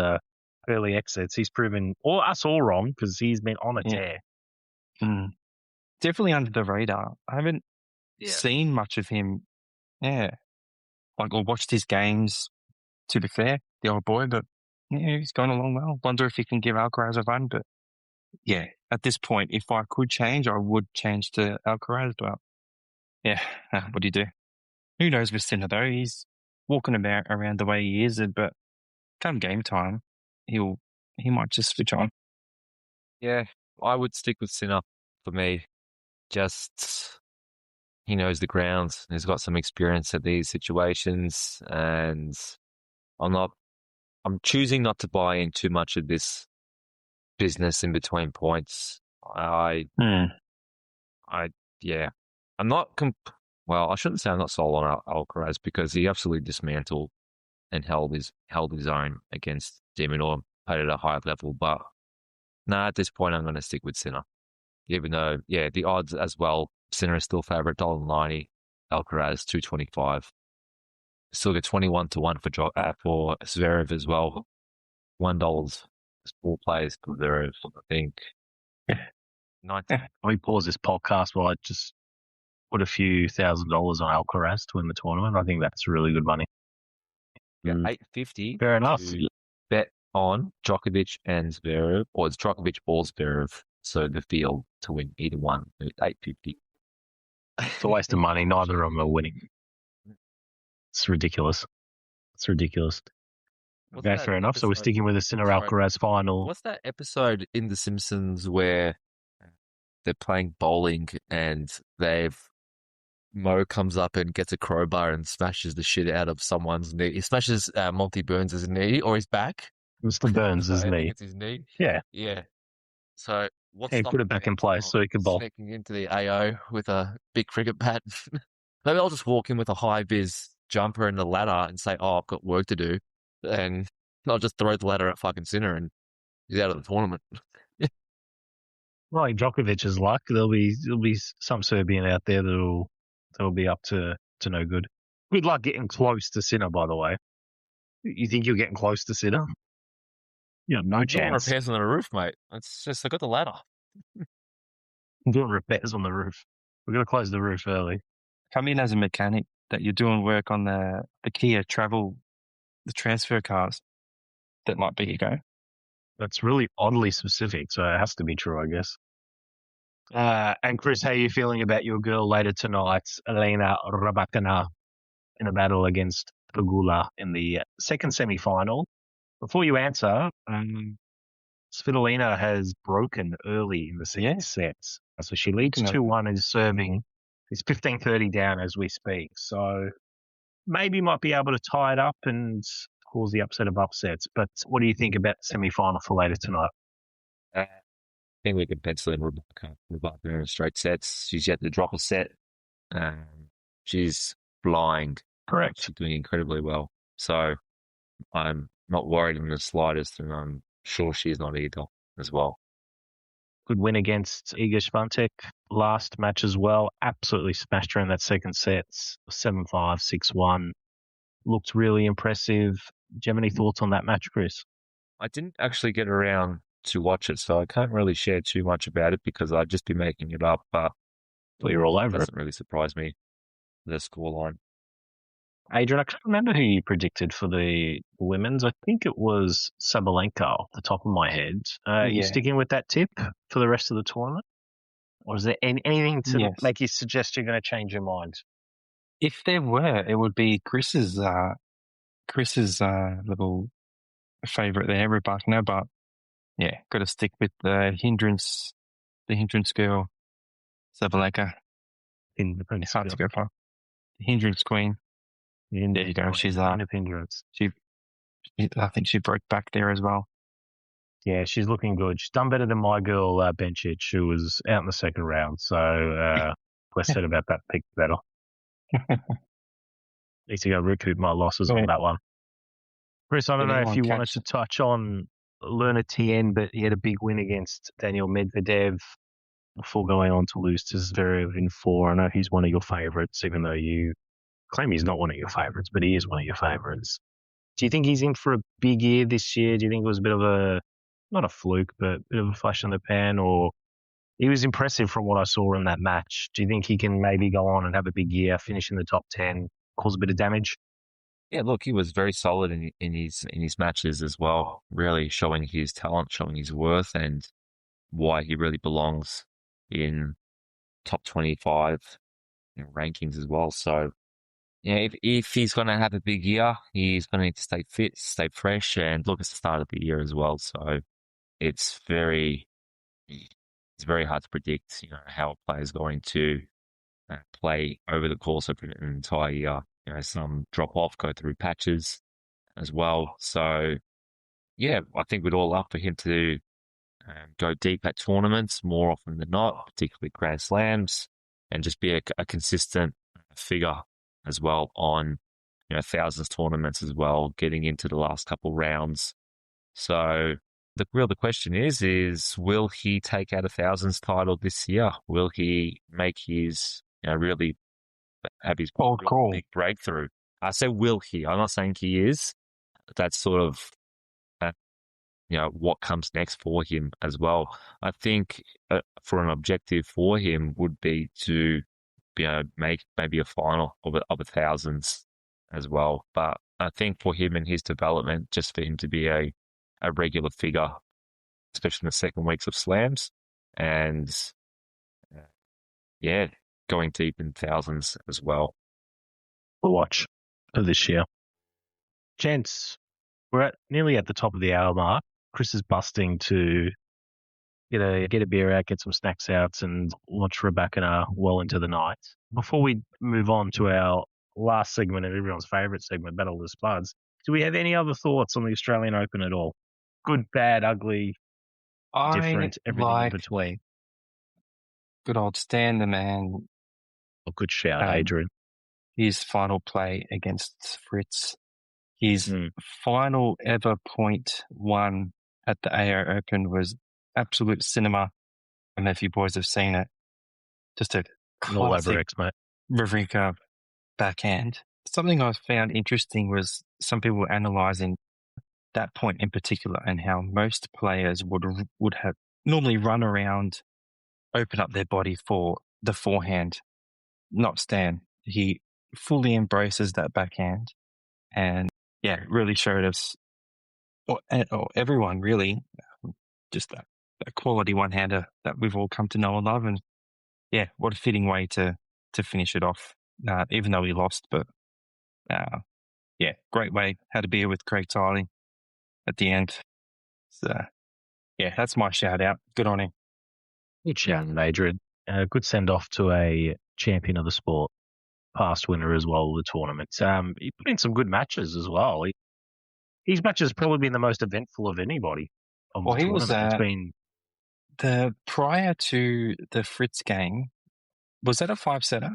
early exits. He's proven us all wrong because he's been on a tear. Definitely under the radar. I haven't seen much of him. Yeah. Or watched his games, to be fair, the old boy, but yeah, he's going along well. Wonder if he can give Alcaraz a run, but yeah, at this point, if I could change, I would change to Alcaraz, but yeah, what do you do? Who knows with Sinner though? He's walking about around the way he is, but come game time, he might just switch on. Yeah, I would stick with Sinner for me. Just he knows the grounds. He's got some experience at these situations, and I'm choosing not to buy in too much of this business in between points. I'm not. Well, I shouldn't say I'm not sold on Alcaraz because he absolutely dismantled and held his own against Demidor, played at a high level. But at this point, I'm going to stick with Sinner, even though the odds as well. Sinner is still favourite, $1.90. Alcaraz $2.25. Still get 21-1 for Zverev as well. $1. 4 players for Zverev, I think. 19. Let me pause this podcast while I just put a few $1,000s on Alcaraz to win the tournament. I think that's really good money. Yeah, $850. Fair enough. To bet on Djokovic and Zverev, or it's Djokovic or Zverev. So the field to win either one, $850. It's a waste of money. Neither of them are winning. It's ridiculous. Okay, fair enough. So we're sticking with the Sinner Alcaraz final. What's that episode in The Simpsons where they're playing bowling and Mo comes up and gets a crowbar and smashes the shit out of someone's knee. He smashes Monty Burns' knee or his back. Mr. Burns' knee. It's his knee. Yeah. Yeah. So what's he put it back in place so he could bowl. Sneaking into the AO with a big cricket bat. Maybe I'll just walk in with a high-vis jumper and a ladder and say, I've got work to do. And I'll just throw the ladder at fucking Sinner and he's out of the tournament. Well, like Djokovic's luck, there'll be some Serbian out there that'll be up to no good. Good luck getting close to Sinner, by the way. You think you're getting close to Sinner? You have no chance. Repairs on the roof, mate. It's just I got the ladder. I'm doing repairs on the roof. We're going to close the roof early. Come in as a mechanic that you're doing work on the Kia travel, the transfer cars. That might be you go. That's really oddly specific, so it has to be true, I guess. And Chris, how are you feeling about your girl later tonight, Elena Rybakina, in a battle against Pegula in the second semi-final? Before you answer, Svitolina has broken early in the second sets. So she leads 2-1 and is serving. It's 15-30 down as we speak. So maybe might be able to tie it up and cause the upset of upsets. But what do you think about the semi-final for later tonight? I think we can pencil in Rybakina in straight sets. She's yet to drop a set. She's flying. Correct. She's doing incredibly well. So I'm not worried in the slightest, and I'm sure she's not either as well. Good win against Iga Swiatek last match as well. Absolutely smashed her in that second set. 7-5, 6-1. Looked really impressive. Do you have any thoughts on that match, Chris? I didn't actually get around to watch it, so I can't really share too much about it because I'd just be making it up. But you're all over it. Doesn't really surprise me, the scoreline. Adrian, I can't remember who you predicted for the women's. I think it was Sabalenka off the top of my head. Are you sticking with that tip for the rest of the tournament? Or is there anything to make you suggest you're going to change your mind? If there were, it would be Chris's Chris's little favourite there, Rybakina, but yeah, got to stick with the hindrance girl, Sabalenka. Hard to go for. The hindrance queen. There you go. She's hindrance. I think she broke back there as well. Yeah, she's looking good. She's done better than my girl Bencic, who was out in the second round. So less said about that pick, better. Need to go recoup my losses on that one. Chris, I don't know if you wanted to touch on Learner Tien, but he had a big win against Daniil Medvedev before going on to lose to Zverev in 4. I know he's one of your favourites, even though you claim he's not one of your favourites, but he is one of your favourites. Do you think he's in for a big year this year? Do you think it was a bit of not a fluke, but a bit of a flash in the pan? Or he was impressive from what I saw in that match. Do you think he can maybe go on and have a big year, finish in the top 10, cause a bit of damage? Yeah, look, he was very solid in his matches as well, really showing his talent, showing his worth, and why he really belongs in top 25 rankings as well. So, yeah, if he's going to have a big year, he's going to need to stay fit, stay fresh, and look, it's the start of the year as well. So it's very hard to predict, how a player is going to play over the course of an entire year. Some drop off, go through patches as well. So, yeah, I think we'd all love for him to go deep at tournaments more often than not, particularly Grand Slams, and just be a consistent figure as well on, thousands tournaments as well, getting into the last couple rounds. So the question is will he take out a thousands title this year? Will he make his, really have his big breakthrough? I say will he. I'm not saying he is. That's sort of, what comes next for him as well. I think for an objective for him would be to, make maybe a final of a thousands as well. But I think for him and his development, just for him to be a regular figure, especially in the second weeks of slams, and going deep in thousands as well. We'll watch for this year. Gents, we're nearly at the top of the hour mark. Chris is busting to get a beer out, get some snacks out, and watch Rybakina well into the night. Before we move on to our last segment and everyone's favourite segment, Battle of the Spuds, do we have any other thoughts on the Australian Open at all? Good, bad, ugly, different, everything in between. Good old Stan, the man. A good shout, Adrian. His final play against Fritz. His final ever point won at the AO Open was absolute cinema. I don't know if you boys have seen it. Just a classic Wawrinka backhand. Something I found interesting was some people were analysing that point in particular and how most players would have normally run around, open up their body for the forehand. Not Stan. He fully embraces that backhand and really showed us, or everyone really, just that quality one-hander that we've all come to know and love. And what a fitting way to finish it off, even though he lost. But great way. Had a beer with Craig Tiley at the end. So that's my shout out. Good on him. Good shout, Adrian. Good send off to a champion of the sport, past winner as well of the tournament. He put in some good matches as well. His match has probably been the most eventful of anybody. He was prior to the Fritz game. Was that a 5-setter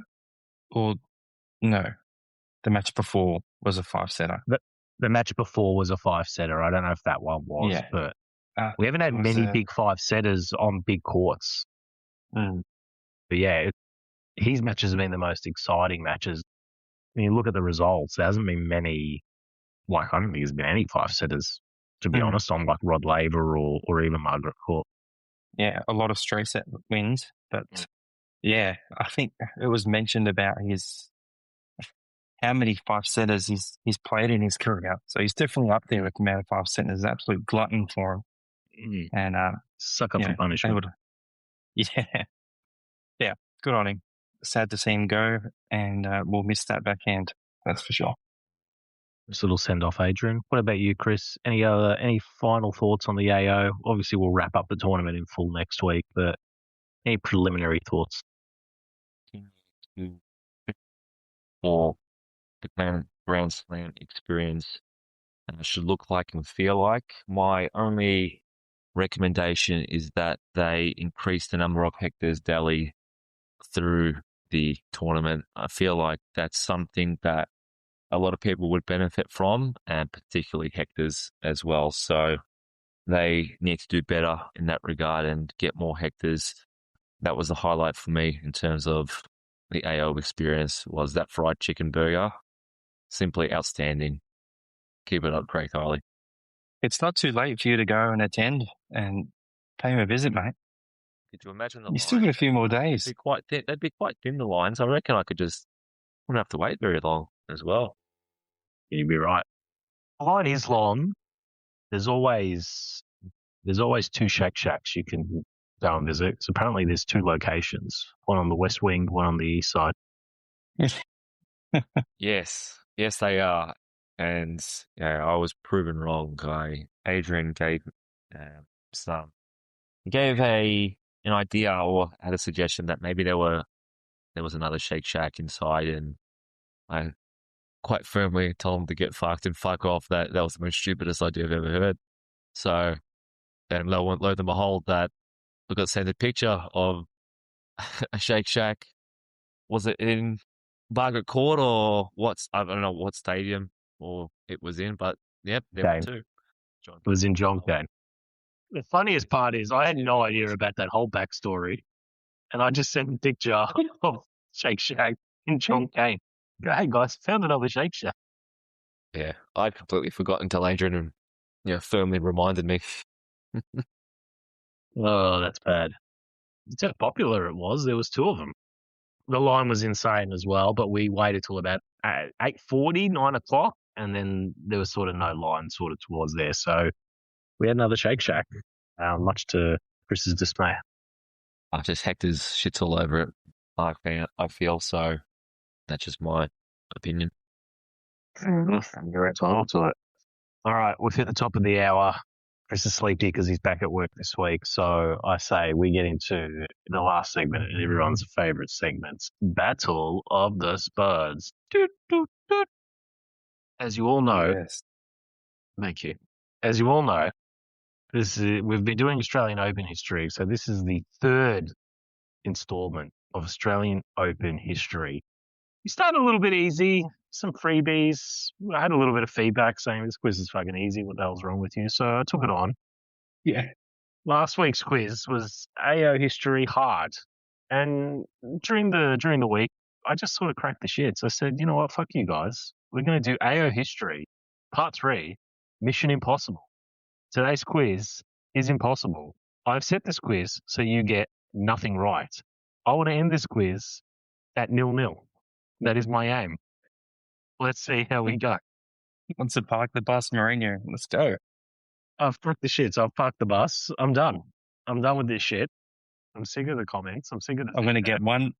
or no? The match before was a 5-setter. The match before was a 5-setter. I don't know if that one was, but we haven't had many big 5-setters on big courts. But his matches have been the most exciting matches. When you look at the results, there hasn't been many. I don't think there's been any 5-setters, to be honest, on like Rod Laver or even Margaret Court. Yeah, a lot of straight set wins, but I think it was mentioned about how many 5-setters he's played in his career. So he's definitely up there with the amount of 5-setters. Absolute glutton for him. And suck up for punishment. Yeah, good on him. Sad to see him go, and we'll miss that backhand. That's for sure. Just a little send off, Adrian. What about you, Chris? Any final thoughts on the AO? Obviously, we'll wrap up the tournament in full next week, but any preliminary thoughts? For the Grand Slam experience should look like and feel like. My only recommendation is that they increase the number of hectares daily through the tournament. I feel like that's something that a lot of people would benefit from, and particularly hectares as well. So they need to do better in that regard and get more hectares. That was the highlight for me in terms of the AO experience, was that fried chicken burger. Simply outstanding. Keep it up, Craig Harley. It's not too late for you to go and attend and pay him a visit, mate. Could you imagine the You lines? still got a few more days. They'd be quite thin, the lines. I reckon I wouldn't have to wait very long as well. You'd be right. The line is long. There's always two Shake Shacks you can go and visit. So apparently there's two locations, one on the west wing, one on the east side. Yes, they are. And I was proven wrong. Adrian gave an idea or had a suggestion that maybe there was another Shake Shack inside, and I quite firmly told him to get fucked and fuck off. That was the most stupidest idea I've ever heard. So, and lo and behold, that we got sent a picture of a Shake Shack. Was it in Margaret Court or I don't know what stadium or it was in, but yep, there were two. It was in John Kane. The funniest part is I had no idea about that whole backstory, and I just sent a picture of Shake Shack in John Kane. Go, hey guys, found another Shake Shack. Yeah, I'd completely forgotten until Adrian firmly reminded me. Oh, that's bad. That's how popular it was. There was two of them. The line was insane as well, but we waited till about 8:40, 9 o'clock, and then there was sort of no line sort of towards there. So we had another Shake Shack, much to Chris's dismay. Just Hector's shits all over it. I feel so. That's just my opinion. You're entitled to it. All right, we've hit the top of the hour. Chris is sleepy because he's back at work this week. So I say we get into the last segment and everyone's favourite segments, Battle of the Spuds. Doot, doot, doot. As you all know, Yes. Thank you. As you all know, we've been doing Australian Open history. So this is the third instalment of Australian Open history. We started a little bit easy, some freebies. I had a little bit of feedback saying this quiz is fucking easy. What the hell's wrong with you? So I took it on. Yeah. Last week's quiz was AO history hard. And during the week, I just sort of cracked the shits. I said, you know what? Fuck you guys. We're going to do AO history, part 3, Mission Impossible. Today's quiz is impossible. I've set this quiz so you get nothing right. I want to end this quiz at 0-0. That is my aim. Let's see how we go. Wants to park the bus, Mourinho. Let's go. I've parked the shits. I've parked the bus. I'm done. I'm done with this shit. I'm sick of the comments. I'm sick of the I'm going to get one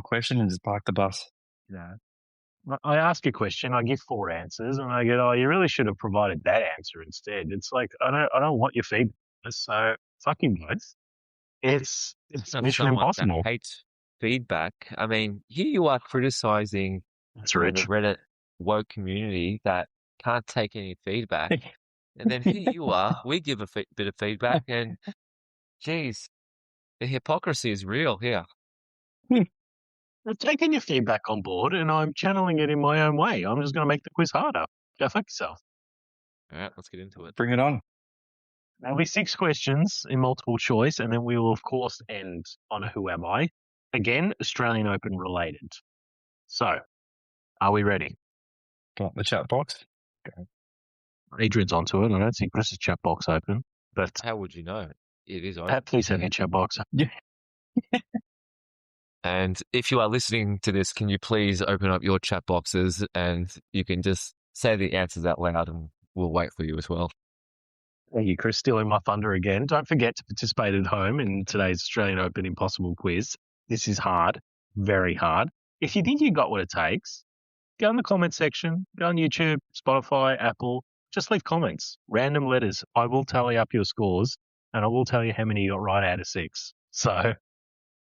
question and just park the bus. Yeah. I ask a question, I give 4 answers, and I get, oh, you really should have provided that answer instead. It's like, I don't want your feedback, so fucking guys. It's Mission Impossible. Hates feedback. I mean, here you are criticizing That's the rich. Reddit woke community that can't take any feedback, and then here you are. We give a bit of feedback, and geez, the hypocrisy is real here. I've taken your feedback on board, and I'm channeling it in my own way. I'm just going to make the quiz harder. Go fuck yourself. All right, let's get into it. Bring it on. There'll be 6 questions in multiple choice, and then we will, of course, end on a Who Am I? Again, Australian Open related. So, are we ready? Got the chat box. Adrian's onto it. I don't see Chris's chat box open, but How would you know? It is open. please have your chat box. Yeah. And if you are listening to this, can you please open up your chat boxes and you can just say the answers out loud and we'll wait for you as well. Thank you, Chris. Stealing my thunder again. Don't forget to participate at home in today's Australian Open Impossible quiz. This is hard, very hard. If you think you got what it takes, go in the comment section, go on YouTube, Spotify, Apple, just leave comments, random letters. I will tally up your scores and I will tell you how many you got right out of 6. So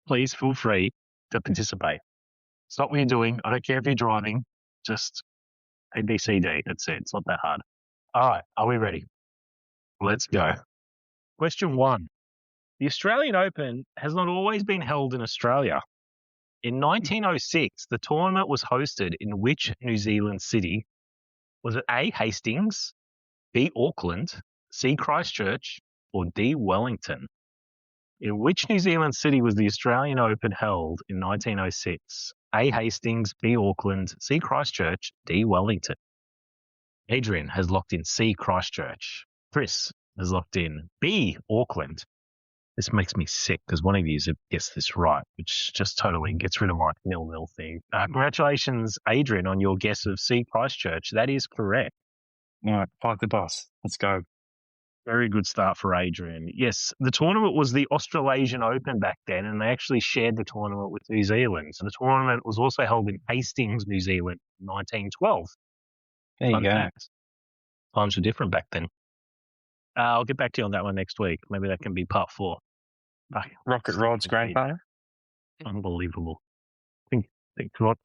please feel free to participate. Stop what you're doing. I don't care if you're driving, just ABCD. That's it. It's not that hard. All right. Are we ready? Let's go. Question 1. The Australian Open has not always been held in Australia. In 1906, the tournament was hosted in which New Zealand city? Was it A, Hastings, B, Auckland, C, Christchurch, or D, Wellington? In which New Zealand city was the Australian Open held in 1906? A, Hastings, B, Auckland, C, Christchurch, D, Wellington. Adrian has locked in C, Christchurch. Chris has locked in B, Auckland. This makes me sick because one of you has guessed this right, which just totally gets rid of my 0-0 thing. Congratulations, Adrian, on your guess of C, Christchurch. That is correct. All right, fight the boss. Let's go. Very good start for Adrian. Yes, the tournament was the Australasian Open back then, and they actually shared the tournament with New Zealand. So the tournament was also held in Hastings, New Zealand, in 1912. There you go. Fact. Times were different back then. I'll get back to you on that one next week. Maybe that can be part 4. Rocket Rod's grandfather. Unbelievable. I think Rod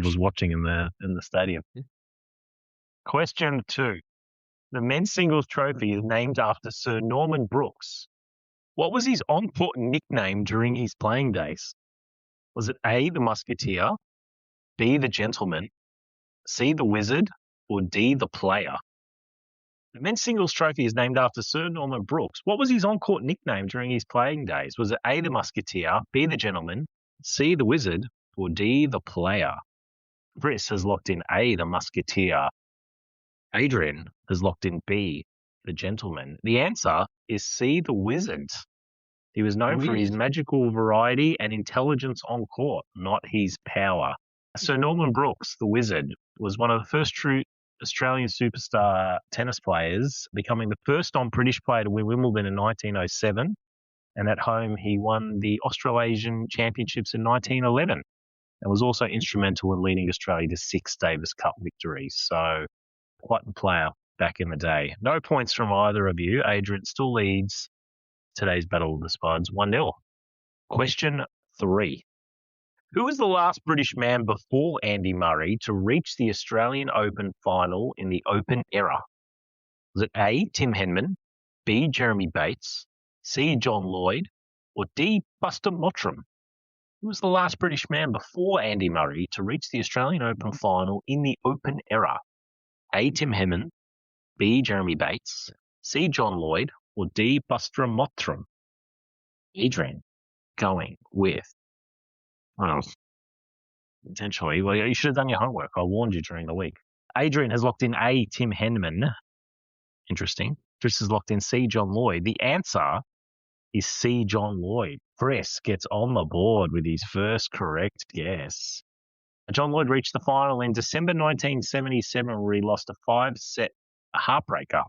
was watching in the stadium. Yeah. Question 2. The men's singles trophy is named after Sir Norman Brooks. What was his on-court nickname during his playing days? Was it A, the Musketeer, B, the Gentleman, C, the Wizard, or D, the Player? The men's singles trophy is named after Sir Norman Brooks. What was his on-court nickname during his playing days? Was it A, the Musketeer, B, the Gentleman, C, the Wizard, or D, the Player? Chris has locked in A, the Musketeer. Adrian has locked in B, the Gentleman. The answer is C, the Wizard. He was known for his magical variety and intelligence on court, not his power. Sir Norman Brooks, the Wizard, was one of the first true Australian superstar tennis players, becoming the first non-British player to win Wimbledon in 1907. And at home, he won the Australasian Championships in 1911 and was also instrumental in leading Australia to 6 Davis Cup victories. So quite the player back in the day. No points from either of you. Adrian still leads today's Battle of the Spuds 1-0. Question 3. Who was the last British man before Andy Murray to reach the Australian Open final in the Open era? Was it A, Tim Henman, B, Jeremy Bates, C, John Lloyd, or D, Buster Mottram? Who was the last British man before Andy Murray to reach the Australian Open final in the Open era? A, Tim Henman, B, Jeremy Bates, C, John Lloyd, or D, Buster Mottram? Adrian going with, well, potentially, well, you should have done your homework. I warned you during the week. Adrian has locked in A, Tim Henman. Interesting. Chris has locked in C, John Lloyd. The answer is C, John Lloyd. Chris gets on the board with his first correct guess. John Lloyd reached the final in December 1977 where he lost a 5-set heartbreaker.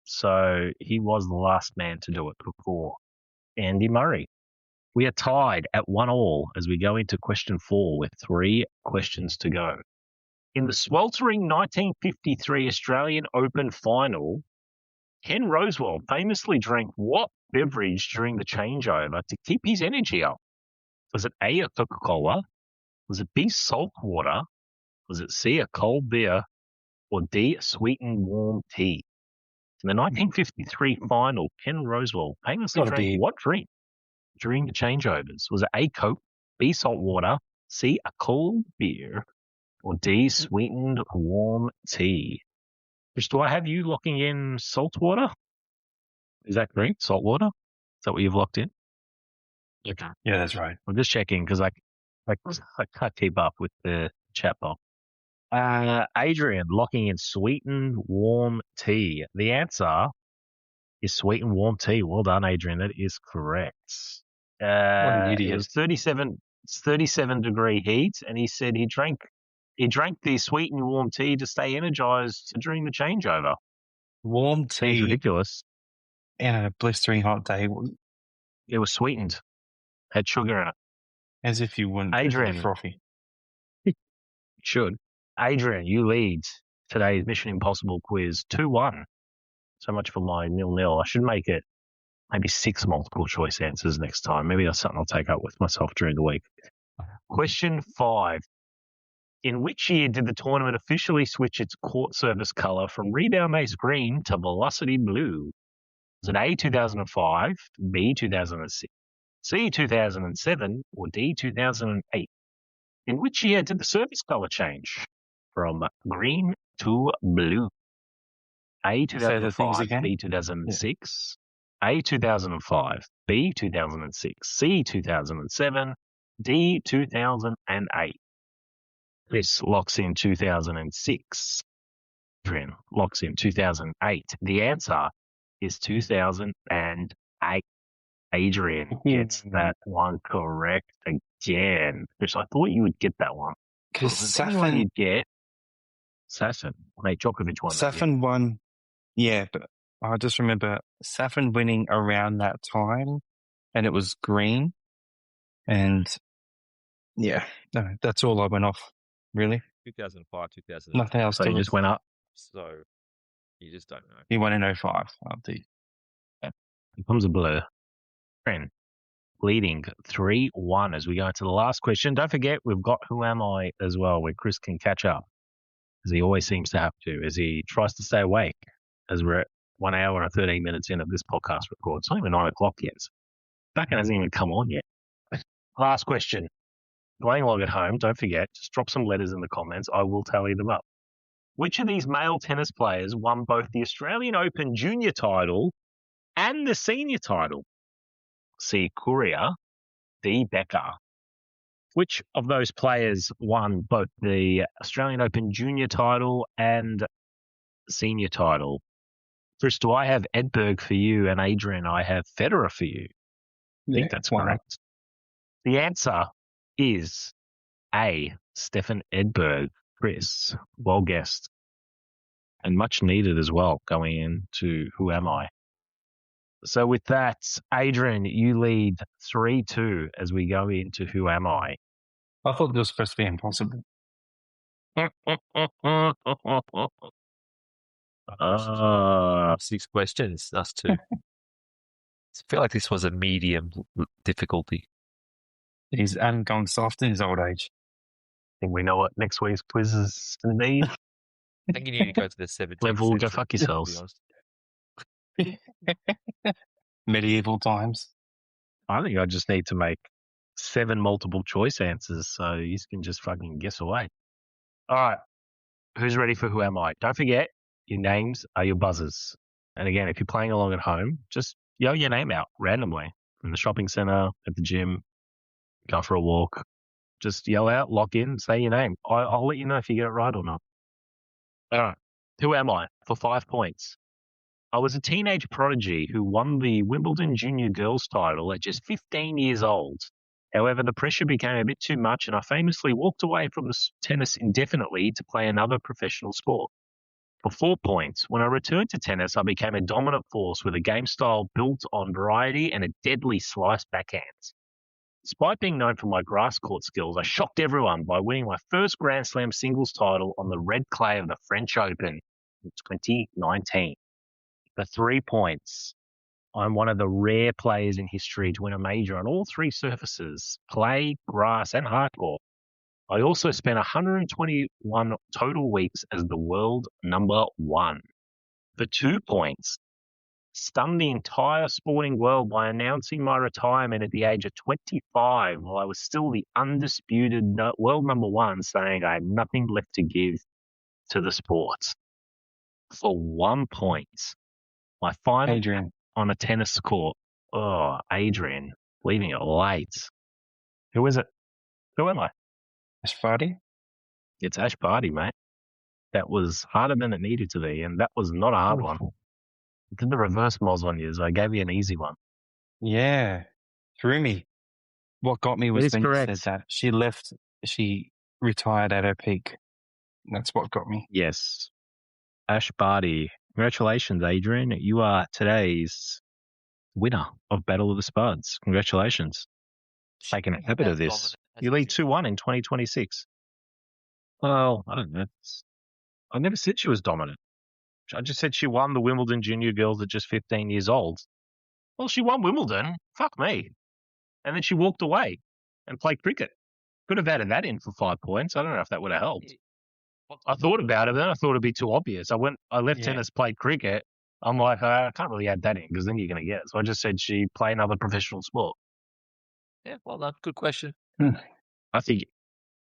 So he was the last man to do it before Andy Murray. We are tied at 1-1 as we go into question 4 with 3 questions to go. In the sweltering 1953 Australian Open final, Ken Rosewell famously drank what beverage during the changeover to keep his energy up? Was it A, a Coca-Cola? Was it B, salt water? Was it C, a cold beer? Or D, a sweetened warm tea? In the 1953 final, Ken Rosewell famously drank what drink during the changeovers? Was it A, Coke, B, salt water, C, a cold beer, or D, sweetened warm tea? Chris, do I have you locking in salt water? Is that correct? Salt water? Is that what you've locked in? Okay. Yeah, that's right. I'm just checking because I can't keep up with the chat box. Adrian, locking in sweetened warm tea. The answer is sweetened warm tea. Well done, Adrian. That is correct. What an idiot. It was 37 degree heat, and he said he drank the sweetened warm tea to stay energized during the changeover. Warm It's tea ridiculous. and a blistering hot day, It was sweetened, had sugar in it. as if you wouldn't. Adrian. Frothy. Should. Adrian, you lead today's Mission Impossible quiz 2-1. So much for my 0-0. I should make it maybe 6 multiple choice answers next time. Maybe that's something I'll take up with myself during the week. Question 5. In which year did the tournament officially switch its court surface colour from rebound ace green to velocity blue? Was it A, 2005, B, 2006, C, 2007, or D, 2008? In which year did the surface colour change from green to blue? A, 2005, B, 2006, A, 2005, B, 2006, C, 2007, D, 2008. This locks in 2006. Adrian locks in 2008. The answer is 2008. Adrian gets that one correct again. Chris, I thought you would get that one. Because Safin, you'd get Safin. Mate, Djokovic won. Safin won. Yeah, but I just remember Safin winning around that time, and it was green. And yeah, no, that's all I went off. Really? 2005, 2000. Nothing else. So you just went up. So you just don't know. He won in 05. It becomes a blur. Friend, leading 3-1 as we go into the last question. Don't forget, we've got Who Am I as well, where Chris can catch up, as he always seems to have to, as he tries to stay awake, as we're at 1 hour and 13 minutes in of this podcast record. It's not even 9 o'clock yet. Fucking hasn't even come on yet. Last question. Playing along at home, don't forget, just drop some letters in the comments. I will tally them up. Which of these male tennis players won both the Australian Open junior title and the senior title? C. Courier, D. Becker. Which of those players won both the Australian Open junior title and senior title? Chris, do I have Edberg for you? And Adrian, I have Federer for you. I think that's correct. The answer is A. Stefan Edberg. Chris, well guessed. And much needed as well going into Who Am I? So with that, Adrian, you lead 3-2 as we go into Who Am I? I thought this was supposed to be impossible. 6 questions, us 2. I feel like this was a medium difficulty. He's Adam gone soft in his old age. I think we know what next week's quiz is going to be. I think you need to go to the 17th Level, go century, fuck yourselves. Medieval times. I think I just need to make 7 multiple choice answers so you can just fucking guess away. All right. Who's ready for Who Am I? Don't forget, your names are your buzzers. And again, if you're playing along at home, just yell your name out randomly in the shopping centre, at the gym, go for a walk. Just yell out, lock in, say your name. I'll let you know if you get it right or not. All right. Who am I? For 5 points. I was a teenage prodigy who won the Wimbledon Junior Girls title at just 15 years old. However, the pressure became a bit too much and I famously walked away from the tennis indefinitely to play another professional sport. For 4 points, when I returned to tennis, I became a dominant force with a game style built on variety and a deadly slice backhand. Despite being known for my grass court skills, I shocked everyone by winning my first Grand Slam singles title on the red clay of the French Open in 2019. For 3 points, I'm one of the rare players in history to win a major on all 3 surfaces, clay, grass, and hardcourt. I also spent 121 total weeks as the world number 1. For 2 points, stunned the entire sporting world by announcing my retirement at the age of 25 while I was still the undisputed world number 1, saying I had nothing left to give to the sport. For 1 point, my final Adrian on a tennis court. Oh, Adrian, leaving it late. Who is it? Who am I? Ash Barty? It's Ash Barty, mate. That was harder than it needed to be, and that was not a hard one. I did the reverse moz on you, so I gave you an easy one. Yeah. Threw me. What got me was when correct. you said that she retired at her peak. That's what got me. Yes. Ash Barty. Congratulations, Adrian. You are today's winner of Battle of the Spuds. Congratulations. Taking a habit of this. You lead 2-1 in 2026. Well, I don't know. I never said she was dominant. I just said she won the Wimbledon junior girls at just 15 years old. Well, she won Wimbledon. Fuck me. And then she walked away and played cricket. Could have added that in for 5 points. I don't know if that would have helped. I thought about it, then I thought it'd be too obvious. I left tennis, played cricket. I'm like, I can't really add that in because then you're going to get it. So I just said she played another professional sport. Yeah, well done. Good question. I think,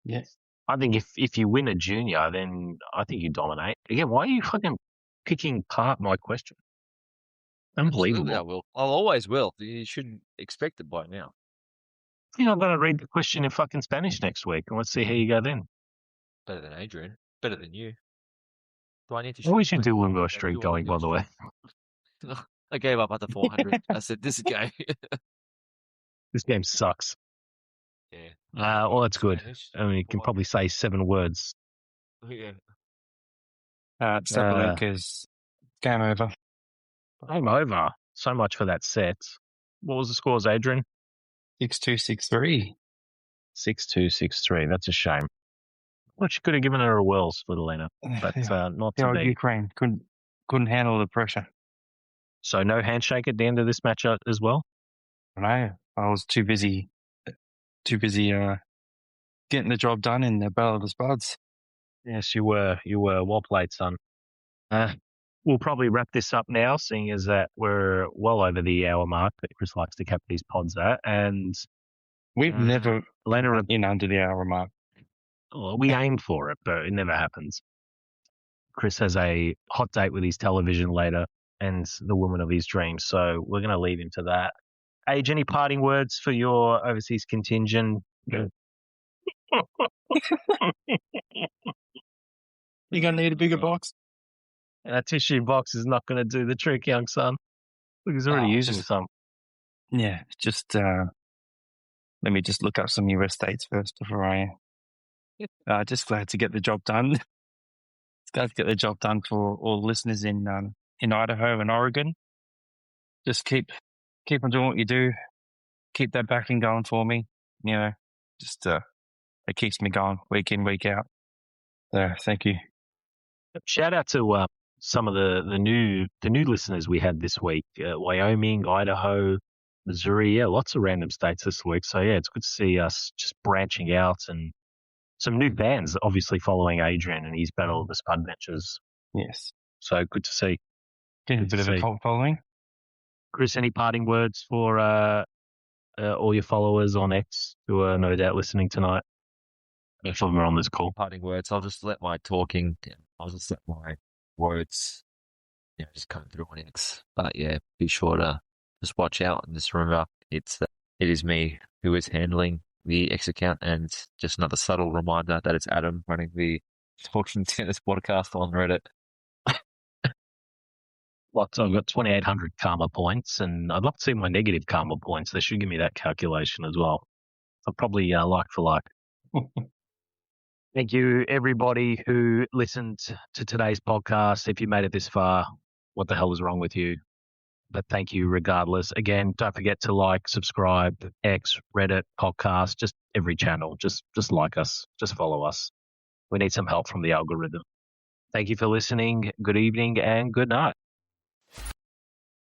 Yes. I think if you win a junior, then I think you dominate. Again, why are you fucking picking apart my question? Unbelievable. Absolutely, I will. I always will. You shouldn't expect it by now. You know, I'm going to read the question in fucking Spanish next week, and let's see how you go then. Better than Adrian. Better than you. Do I need to? Well, we should do one more streak going, by the way. I gave up after 400. I said, this is game. This game sucks. Yeah. Well, that's good. Spanish. I mean, you can probably say 7 words. Yeah. Sabalenka's game over. Game over. So much for that set. What was the scores, Adrian? 6-2, 6-3. 6-2, 6-3. That's a shame. Well, she could have given her a whirls for Elena, but not The old today. Ukraine couldn't handle the pressure. So no handshake at the end of this match as well? I was too busy getting the job done in the Battle of the Spuds. Yes, you were. You were. Well played, son. We'll probably wrap this up now, seeing as that we're well over the hour mark that Chris likes to cap these pods at. And We've never Elena in under the hour mark. Well, we aimed for it, but it never happens. Chris has a hot date with his television later and the woman of his dreams, so we're going to lead him to that. Age, any parting words for your overseas contingent? You're going to need a bigger box? A tissue box is not going to do the trick, young son. Look, he's already using some. Yeah, just let me just look up some US states first before I... just glad to get the job done. It's glad to get the job done for all the listeners in Idaho and Oregon. Just keep on doing what you do. Keep that backing going for me. You know, just it keeps me going week in, week out. So thank you. Shout out to some of the new listeners we had this week. Wyoming, Idaho, Missouri. Yeah, lots of random states this week. So yeah, it's good to see us just branching out and some new fans, obviously following Adrian and his Battle of the Spud matches. Yes. So good to see. Getting a bit of a cult following. Chris, any parting words for all your followers on X who are no doubt listening tonight? Most of them are on this call. Parting words. I'll just let my words, just come through on X. But yeah, be sure to just watch out and just remember it is me who is handling the X account, and just another subtle reminder that it's Adam running the Talkn Tennis podcast on Reddit. So I've got 2,800 karma points, and I'd love to see my negative karma points. They should give me that calculation as well. I'll probably like for like. Thank you, everybody who listened to today's podcast. If you made it this far, what the hell is wrong with you? But thank you regardless. Again, don't forget to like, subscribe, X, Reddit, podcast, just every channel. Just like us. Just follow us. We need some help from the algorithm. Thank you for listening. Good evening and good night.